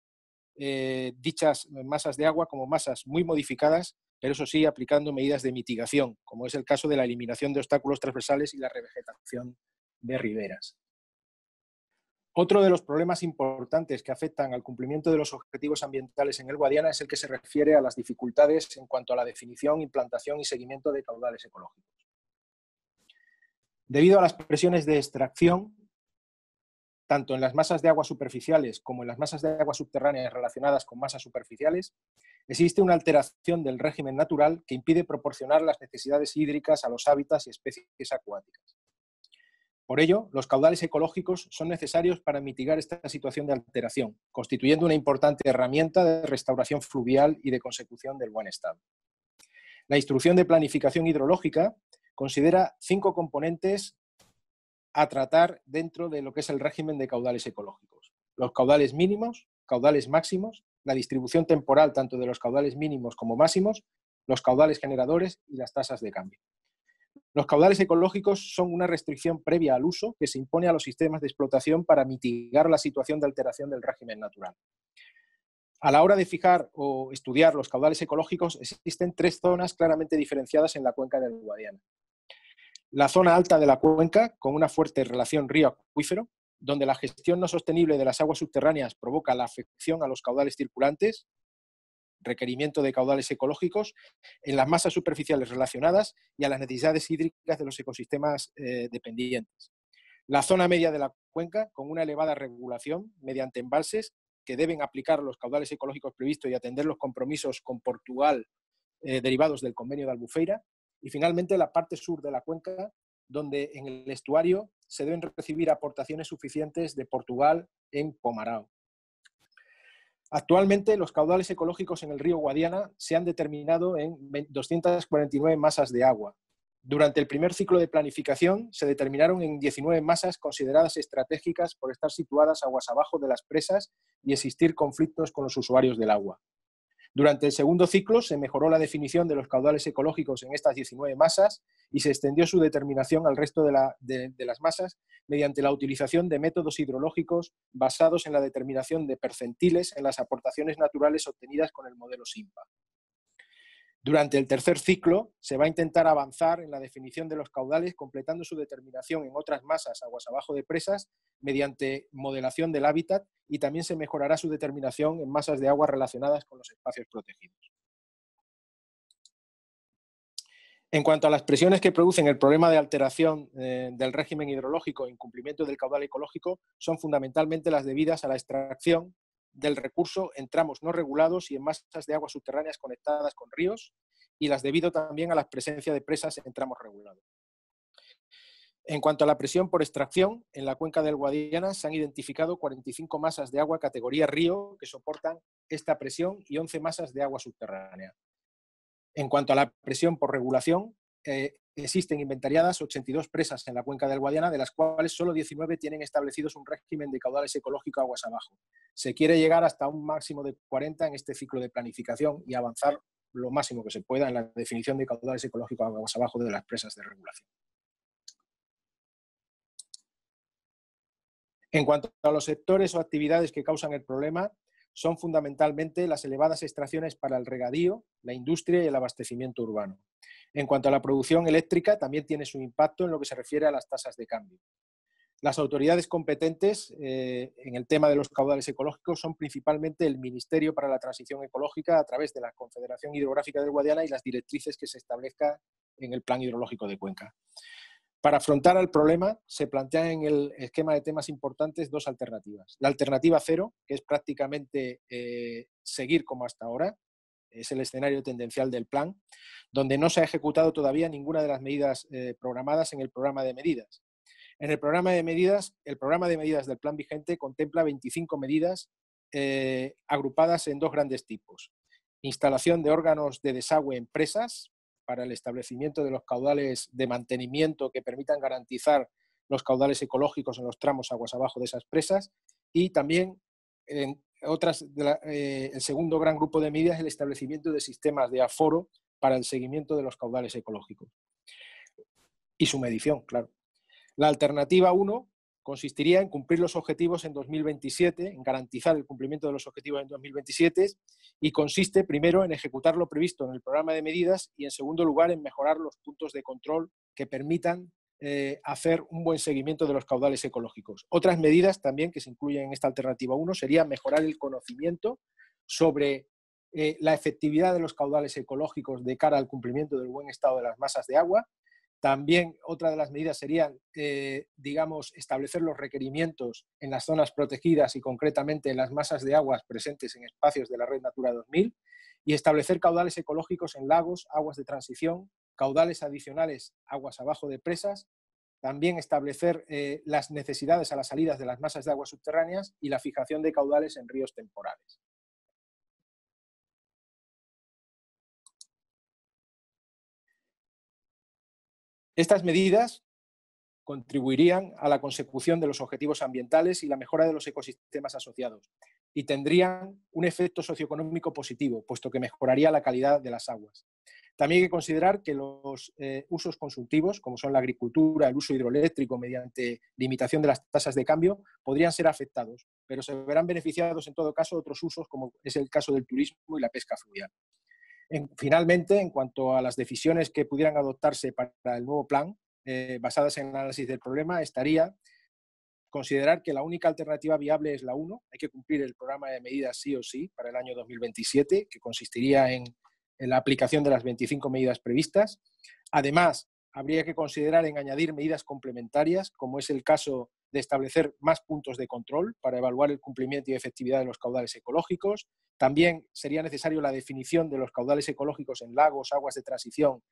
Speaker 2: dichas masas de agua como masas muy modificadas, pero eso sí, aplicando medidas de mitigación, como es el caso de la eliminación de obstáculos transversales y la revegetación de riberas. Otro de los problemas importantes que afectan al cumplimiento de los objetivos ambientales en el Guadiana es el que se refiere a las dificultades en cuanto a la definición, implantación y seguimiento de caudales ecológicos. Debido a las presiones de extracción, tanto en las masas de agua superficiales como en las masas de agua subterráneas relacionadas con masas superficiales, existe una alteración del régimen natural que impide proporcionar las necesidades hídricas a los hábitats y especies acuáticas. Por ello, los caudales ecológicos son necesarios para mitigar esta situación de alteración, constituyendo una importante herramienta de restauración fluvial y de consecución del buen estado. La instrucción de planificación hidrológica considera 5 componentes a tratar dentro de lo que es el régimen de caudales ecológicos. Los caudales mínimos, caudales máximos, la distribución temporal tanto de los caudales mínimos como máximos, los caudales generadores y las tasas de cambio. Los caudales ecológicos son una restricción previa al uso que se impone a los sistemas de explotación para mitigar la situación de alteración del régimen natural. A la hora de fijar o estudiar los caudales ecológicos, existen 3 zonas claramente diferenciadas en la cuenca del Guadiana. La zona alta de la cuenca, con una fuerte relación río-acuífero, donde la gestión no sostenible de las aguas subterráneas provoca la afección a los caudales circulantes, requerimiento de caudales ecológicos, en las masas superficiales relacionadas y a las necesidades hídricas de los ecosistemas dependientes. La zona media de la cuenca, con una elevada regulación mediante embalses que deben aplicar los caudales ecológicos previstos y atender los compromisos con Portugal derivados del Convenio de Albufeira. Y finalmente la parte sur de la cuenca, donde en el estuario se deben recibir aportaciones suficientes de Portugal en Pomarao. Actualmente los caudales ecológicos en el río Guadiana se han determinado en 249 masas de agua. Durante el primer ciclo de planificación se determinaron en 19 masas consideradas estratégicas por estar situadas aguas abajo de las presas y existir conflictos con los usuarios del agua. Durante el segundo ciclo se mejoró la definición de los caudales ecológicos en estas 19 masas y se extendió su determinación al resto de las masas mediante la utilización de métodos hidrológicos basados en la determinación de percentiles en las aportaciones naturales obtenidas con el modelo SIMPA. Durante el tercer ciclo se va a intentar avanzar en la definición de los caudales completando su determinación en otras masas aguas abajo de presas mediante modelación del hábitat y también se mejorará su determinación en masas de agua relacionadas con los espacios protegidos. En cuanto a las presiones que producen el problema de alteración del régimen hidrológico e incumplimiento del caudal ecológico son fundamentalmente las debidas a la extracción del recurso en tramos no regulados y en masas de aguas subterráneas conectadas con ríos y las debido también a la presencia de presas en tramos regulados. En cuanto a la presión por extracción, en la cuenca del Guadiana se han identificado 45 masas de agua categoría río que soportan esta presión y 11 masas de agua subterránea. En cuanto a la presión por regulación, existen inventariadas 82 presas en la cuenca del Guadiana, de las cuales solo 19 tienen establecidos un régimen de caudales ecológicos aguas abajo. Se quiere llegar hasta un máximo de 40 en este ciclo de planificación y avanzar lo máximo que se pueda en la definición de caudales ecológicos aguas abajo de las presas de regulación. En cuanto a los sectores o actividades que causan el problema, son fundamentalmente las elevadas extracciones para el regadío, la industria y el abastecimiento urbano. En cuanto a la producción eléctrica, también tiene su impacto en lo que se refiere a las tasas de cambio. Las autoridades competentes en el tema de los caudales ecológicos son principalmente el Ministerio para la Transición Ecológica a través de la Confederación Hidrográfica del Guadiana y las directrices que se establezcan en el Plan Hidrológico de Cuenca. Para afrontar el problema, se plantean en el esquema de temas importantes dos alternativas. La alternativa cero, que es prácticamente seguir como hasta ahora, es el escenario tendencial del plan, donde no se ha ejecutado todavía ninguna de las medidas programadas en el programa de medidas. En el programa de medidas del plan vigente contempla 25 medidas agrupadas en dos grandes tipos. Instalación de órganos de desagüe en presas, para el establecimiento de los caudales de mantenimiento que permitan garantizar los caudales ecológicos en los tramos aguas abajo de esas presas, y también el segundo gran grupo de medidas es el establecimiento de sistemas de aforo para el seguimiento de los caudales ecológicos y su medición, claro. La alternativa 1 consistiría en cumplir los objetivos en 2027, en garantizar el cumplimiento de los objetivos en 2027, y consiste primero en ejecutar lo previsto en el programa de medidas y en segundo lugar en mejorar los puntos de control que permitan hacer un buen seguimiento de los caudales ecológicos. Otras medidas también que se incluyen en esta alternativa 1 sería mejorar el conocimiento sobre la efectividad de los caudales ecológicos de cara al cumplimiento del buen estado de las masas de agua. También otra de las medidas serían, establecer los requerimientos en las zonas protegidas y concretamente en las masas de aguas presentes en espacios de la Red Natura 2000 y establecer caudales ecológicos en lagos, aguas de transición, caudales adicionales, aguas abajo de presas. También establecer las necesidades a las salidas de las masas de aguas subterráneas y la fijación de caudales en ríos temporales. Estas medidas contribuirían a la consecución de los objetivos ambientales y la mejora de los ecosistemas asociados y tendrían un efecto socioeconómico positivo, puesto que mejoraría la calidad de las aguas. También hay que considerar que los usos consultivos, como son la agricultura, el uso hidroeléctrico mediante limitación de las tasas de cambio, podrían ser afectados, pero se verán beneficiados en todo caso otros usos, como es el caso del turismo y la pesca fluvial. Finalmente, en cuanto a las decisiones que pudieran adoptarse para el nuevo plan, basadas en el análisis del problema, estaría considerar que la única alternativa viable es la 1. Hay que cumplir el programa de medidas sí o sí para el año 2027, que consistiría en la aplicación de las 25 medidas previstas. Además, habría que considerar en añadir medidas complementarias, como es el caso de establecer más puntos de control para evaluar el cumplimiento y efectividad de los caudales ecológicos. También sería necesario la definición de los caudales ecológicos en lagos, aguas de transición,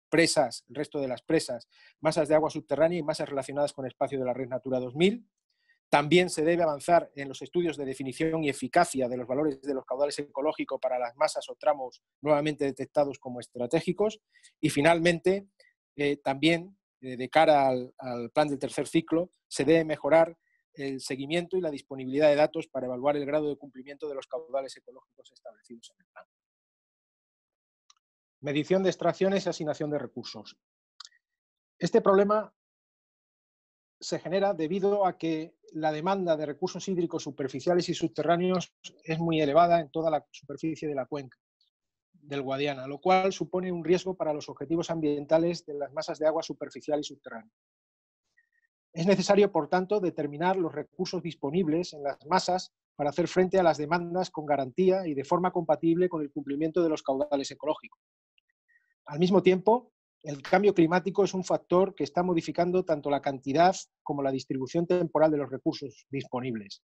Speaker 2: presas, el resto de las presas, masas de agua subterránea y masas relacionadas con el espacio de la Red Natura 2000. También se debe avanzar en los estudios de definición y eficacia de los valores de los caudales ecológicos para las masas o tramos nuevamente detectados como estratégicos. Y finalmente, también de cara al plan del tercer ciclo, se debe mejorar el seguimiento y la disponibilidad de datos para evaluar el grado de cumplimiento de los caudales ecológicos establecidos en el plan. Medición de extracciones y asignación de recursos. Este problema se genera debido a que la demanda de recursos hídricos superficiales y subterráneos es muy elevada en toda la superficie de la cuenca del Guadiana, lo cual supone un riesgo para los objetivos ambientales de las masas de agua superficial y subterránea. Es necesario, por tanto, determinar los recursos disponibles en las masas para hacer frente a las demandas con garantía y de forma compatible con el cumplimiento de los caudales ecológicos. Al mismo tiempo, el cambio climático es un factor que está modificando tanto la cantidad como la distribución temporal de los recursos disponibles.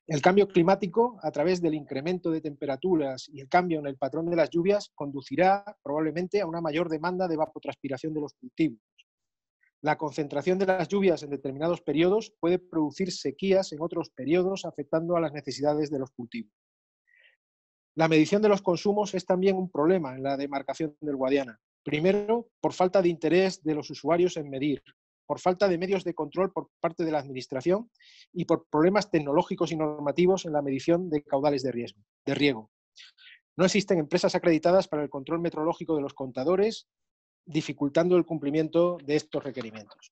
Speaker 2: El cambio climático, a través del incremento de temperaturas y el cambio en el patrón de las lluvias, conducirá probablemente a una mayor demanda de evapotranspiración de los cultivos. La concentración de las lluvias en determinados periodos puede producir sequías en otros periodos, afectando a las necesidades de los cultivos. La medición de los consumos es también un problema en la demarcación del Guadiana. Primero, por falta de interés de los usuarios en medir, por falta de medios de control por parte de la Administración y por problemas tecnológicos y normativos en la medición de caudales de riego. No existen empresas acreditadas para el control metrológico de los contadores, dificultando el cumplimiento de estos requerimientos.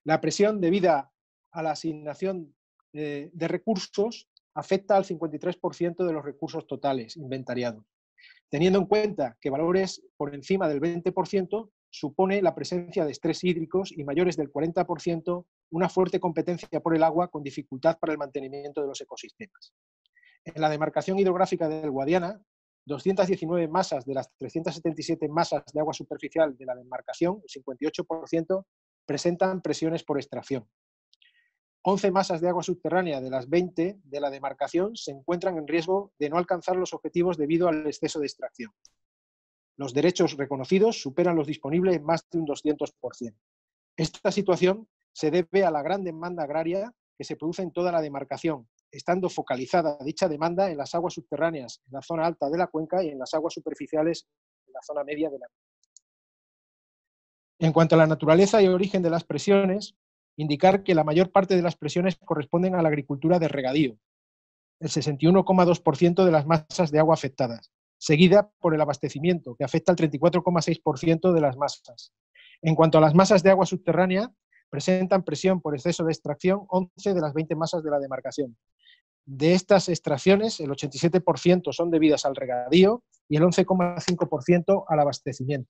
Speaker 2: La presión debida a la asignación de recursos afecta al 53% de los recursos totales inventariados, teniendo en cuenta que valores por encima del 20% supone la presencia de estrés hídricos y mayores del 40% una fuerte competencia por el agua con dificultad para el mantenimiento de los ecosistemas. En la demarcación hidrográfica del Guadiana, 219 masas de las 377 masas de agua superficial de la demarcación, el 58%, presentan presiones por extracción. 11 masas de agua subterránea de las 20 de la demarcación se encuentran en riesgo de no alcanzar los objetivos debido al exceso de extracción. Los derechos reconocidos superan los disponibles en más de un 200%. Esta situación se debe a la gran demanda agraria que se produce en toda la demarcación, estando focalizada dicha demanda en las aguas subterráneas, en la zona alta de la cuenca y en las aguas superficiales en la zona media de la. En cuanto a la naturaleza y origen de las presiones, indicar que la mayor parte de las presiones corresponden a la agricultura de regadío, el 61,2% de las masas de agua afectadas, seguida por el abastecimiento, que afecta al 34,6% de las masas. En cuanto a las masas de agua subterránea, presentan presión por exceso de extracción 11 de las 20 masas de la demarcación. De estas extracciones, el 87% son debidas al regadío y el 11,5% al abastecimiento.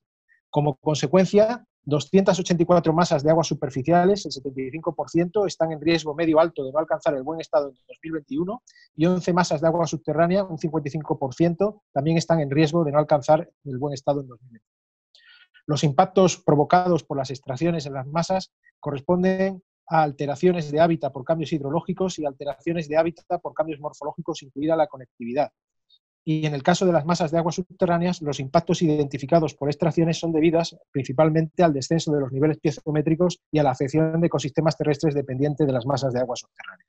Speaker 2: Como consecuencia, 284 masas de aguas superficiales, el 75%, están en riesgo medio alto de no alcanzar el buen estado en 2021 y 11 masas de agua subterránea, un 55%, también están en riesgo de no alcanzar el buen estado en 2021. Los impactos provocados por las extracciones en las masas corresponden a alteraciones de hábitat por cambios hidrológicos y alteraciones de hábitat por cambios morfológicos, incluida la conectividad. Y en el caso de las masas de aguas subterráneas, los impactos identificados por extracciones son debidas principalmente al descenso de los niveles piezométricos y a la afección de ecosistemas terrestres dependiente de las masas de aguas subterráneas.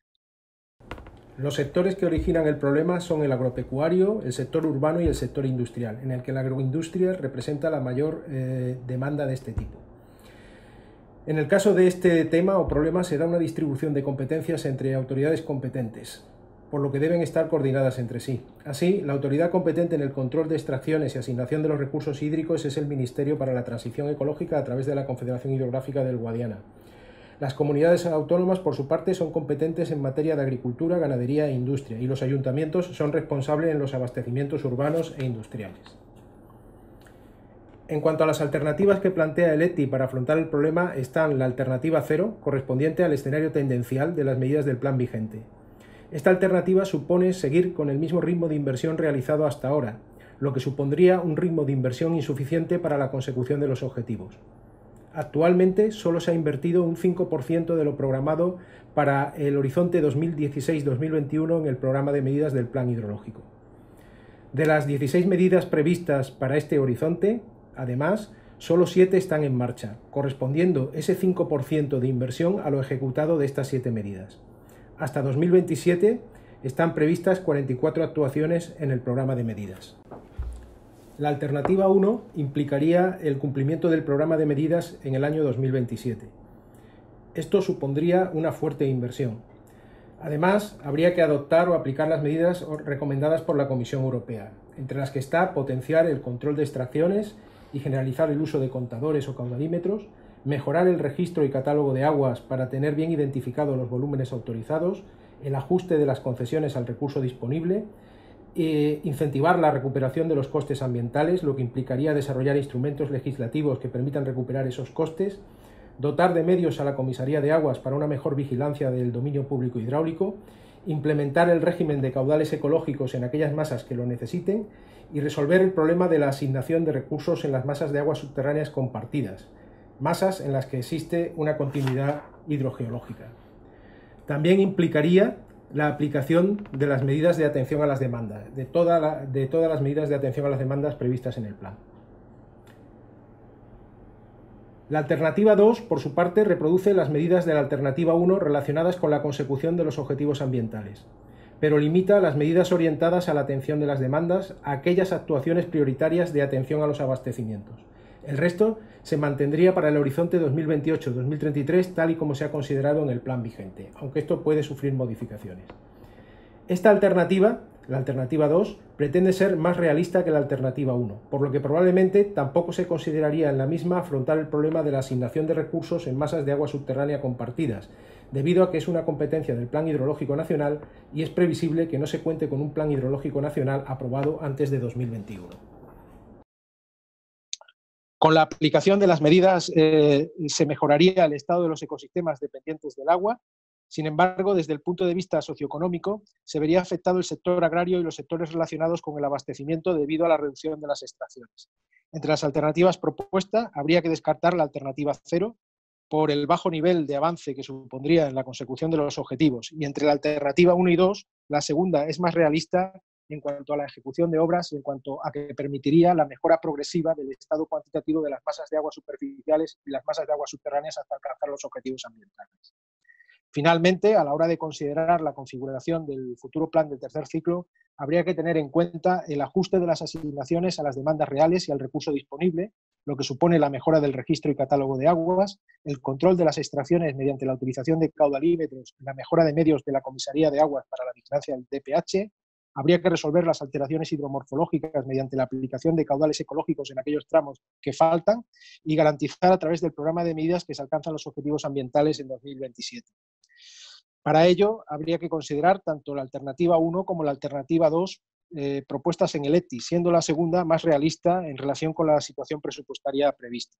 Speaker 1: Los sectores que originan el problema son el agropecuario, el sector urbano y el sector industrial, en el que la agroindustria representa la mayor demanda de este tipo. En el caso de este tema o problema se da una distribución de competencias entre autoridades competentes, por lo que deben estar coordinadas entre sí. Así, la autoridad competente en el control de extracciones y asignación de los recursos hídricos es el Ministerio para la Transición Ecológica a través de la Confederación Hidrográfica del Guadiana. Las comunidades autónomas, por su parte, son competentes en materia de agricultura, ganadería e industria, y los ayuntamientos son responsables en los abastecimientos urbanos e industriales. En cuanto a las alternativas que plantea el ETI para afrontar el problema, están la alternativa 0, correspondiente al escenario tendencial de las medidas del plan vigente. Esta alternativa supone seguir con el mismo ritmo de inversión realizado hasta ahora, lo que supondría un ritmo de inversión insuficiente para la consecución de los objetivos. Actualmente solo se ha invertido un 5% de lo programado para el horizonte 2016-2021 en el programa de medidas del plan hidrológico. De las 16 medidas previstas para este horizonte, además, solo 7 están en marcha, correspondiendo ese 5% de inversión a lo ejecutado de estas 7 medidas. Hasta 2027 están previstas 44 actuaciones en el programa de medidas. La alternativa 1 implicaría el cumplimiento del programa de medidas en el año 2027. Esto supondría una fuerte inversión. Además, habría que adoptar o aplicar las medidas recomendadas por la Comisión Europea, entre las que está potenciar el control de extracciones y generalizar el uso de contadores o caudalímetros, mejorar el registro y catálogo de aguas para tener bien identificados los volúmenes autorizados, el ajuste de las concesiones al recurso disponible, incentivar la recuperación de los costes ambientales, lo que implicaría desarrollar instrumentos legislativos que permitan recuperar esos costes, dotar de medios a la Comisaría de Aguas para una mejor vigilancia del dominio público hidráulico, implementar el régimen de caudales ecológicos en aquellas masas que lo necesiten y resolver el problema de la asignación de recursos en las masas de aguas subterráneas compartidas, masas en las que existe una continuidad hidrogeológica. También implicaría la aplicación de las medidas de atención a las demandas, de todas las medidas de atención a las demandas previstas en el plan. La alternativa 2, por su parte, reproduce las medidas de la alternativa 1 relacionadas con la consecución de los objetivos ambientales, pero limita las medidas orientadas a la atención de las demandas a aquellas actuaciones prioritarias de atención a los abastecimientos. El resto se mantendría para el horizonte 2028-2033 tal y como se ha considerado en el plan vigente, aunque esto puede sufrir modificaciones. Esta alternativa La alternativa 2 pretende ser más realista que la alternativa 1, por lo que probablemente tampoco se consideraría en la misma afrontar el problema de la asignación de recursos en masas de agua subterránea compartidas, debido a que es una competencia del Plan Hidrológico Nacional y es previsible que no se cuente con un Plan Hidrológico Nacional aprobado antes de 2021.
Speaker 2: Con la aplicación de las medidas se mejoraría el estado de los ecosistemas dependientes del agua. Sin embargo, desde el punto de vista socioeconómico, se vería afectado el sector agrario y los sectores relacionados con el abastecimiento debido a la reducción de las extracciones. Entre las alternativas propuestas, habría que descartar la alternativa 0 por el bajo nivel de avance que supondría en la consecución de los objetivos. Y entre la alternativa 1 y 2, la segunda es más realista en cuanto a la ejecución de obras y en cuanto a que permitiría la mejora progresiva del estado cuantitativo de las masas de agua superficiales y las masas de agua subterráneas hasta alcanzar los objetivos ambientales. Finalmente, a la hora de considerar la configuración del futuro plan del tercer ciclo, habría que tener en cuenta el ajuste de las asignaciones a las demandas reales y al recurso disponible, lo que supone la mejora del registro y catálogo de aguas, el control de las extracciones mediante la utilización de caudalímetros y la mejora de medios de la Comisaría de Aguas para la vigilancia del DPH. Habría que resolver las alteraciones hidromorfológicas mediante la aplicación de caudales ecológicos en aquellos tramos que faltan y garantizar a través del programa de medidas que se alcanzan los objetivos ambientales en 2027. Para ello, habría que considerar tanto la alternativa 1 como la alternativa 2 propuestas en el ETI, siendo la segunda más realista en relación con la situación presupuestaria prevista.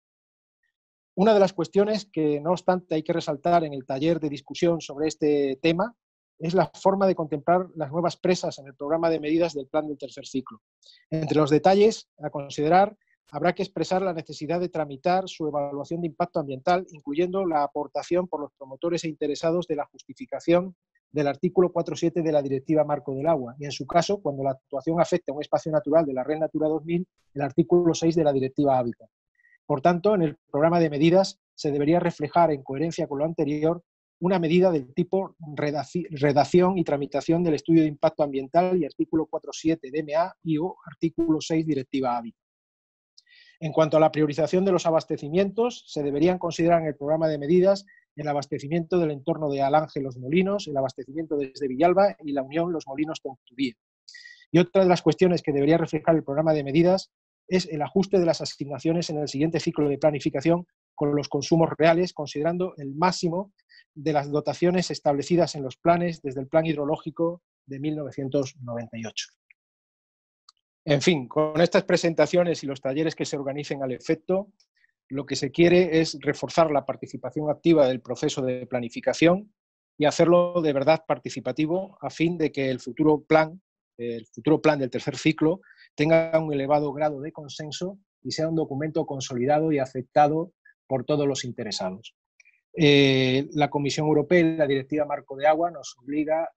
Speaker 2: Una de las cuestiones que, no obstante, hay que resaltar en el taller de discusión sobre este tema es la forma de contemplar las nuevas presas en el programa de medidas del plan del tercer ciclo. Entre los detalles a considerar, habrá que expresar la necesidad de tramitar su evaluación de impacto ambiental, incluyendo la aportación por los promotores e interesados de la justificación del artículo 4.7 de la Directiva Marco del Agua, y en su caso, cuando la actuación afecte a un espacio natural de la Red Natura 2000, el artículo 6 de la Directiva Hábitat. Por tanto, en el programa de medidas se debería reflejar, en coherencia con lo anterior, una medida del tipo redacción y tramitación del estudio de impacto ambiental y artículo 4.7 DMA y o artículo 6 Directiva Hábitat. En cuanto a la priorización de los abastecimientos, se deberían considerar en el programa de medidas el abastecimiento del entorno de Alange Los Molinos, el abastecimiento desde Villalba y la Unión Los Molinos Tenturía. Y otra de las cuestiones que debería reflejar el programa de medidas es el ajuste de las asignaciones en el siguiente ciclo de planificación con los consumos reales, considerando el máximo de las dotaciones establecidas en los planes desde el Plan Hidrológico de 1998. En fin, con estas presentaciones y los talleres que se organicen al efecto, lo que se quiere es reforzar la participación activa del proceso de planificación y hacerlo de verdad participativo a fin de que el futuro plan del tercer ciclo tenga un elevado grado de consenso y sea un documento consolidado y aceptado por todos los interesados. La Comisión Europea y la Directiva Marco de Agua nos obliga,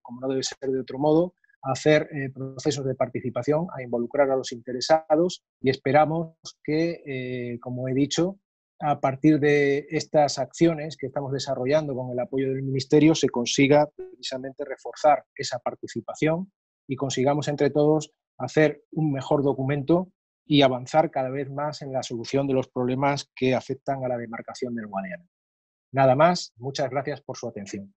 Speaker 2: como no debe ser de otro modo, a hacer procesos de participación, a involucrar a los interesados y esperamos que, como he dicho, a partir de estas acciones que estamos desarrollando con el apoyo del Ministerio se consiga precisamente reforzar esa participación y consigamos entre todos hacer un mejor documento y avanzar cada vez más en la solución de los problemas que afectan a la demarcación del Guadiana. Nada más, muchas gracias por su atención.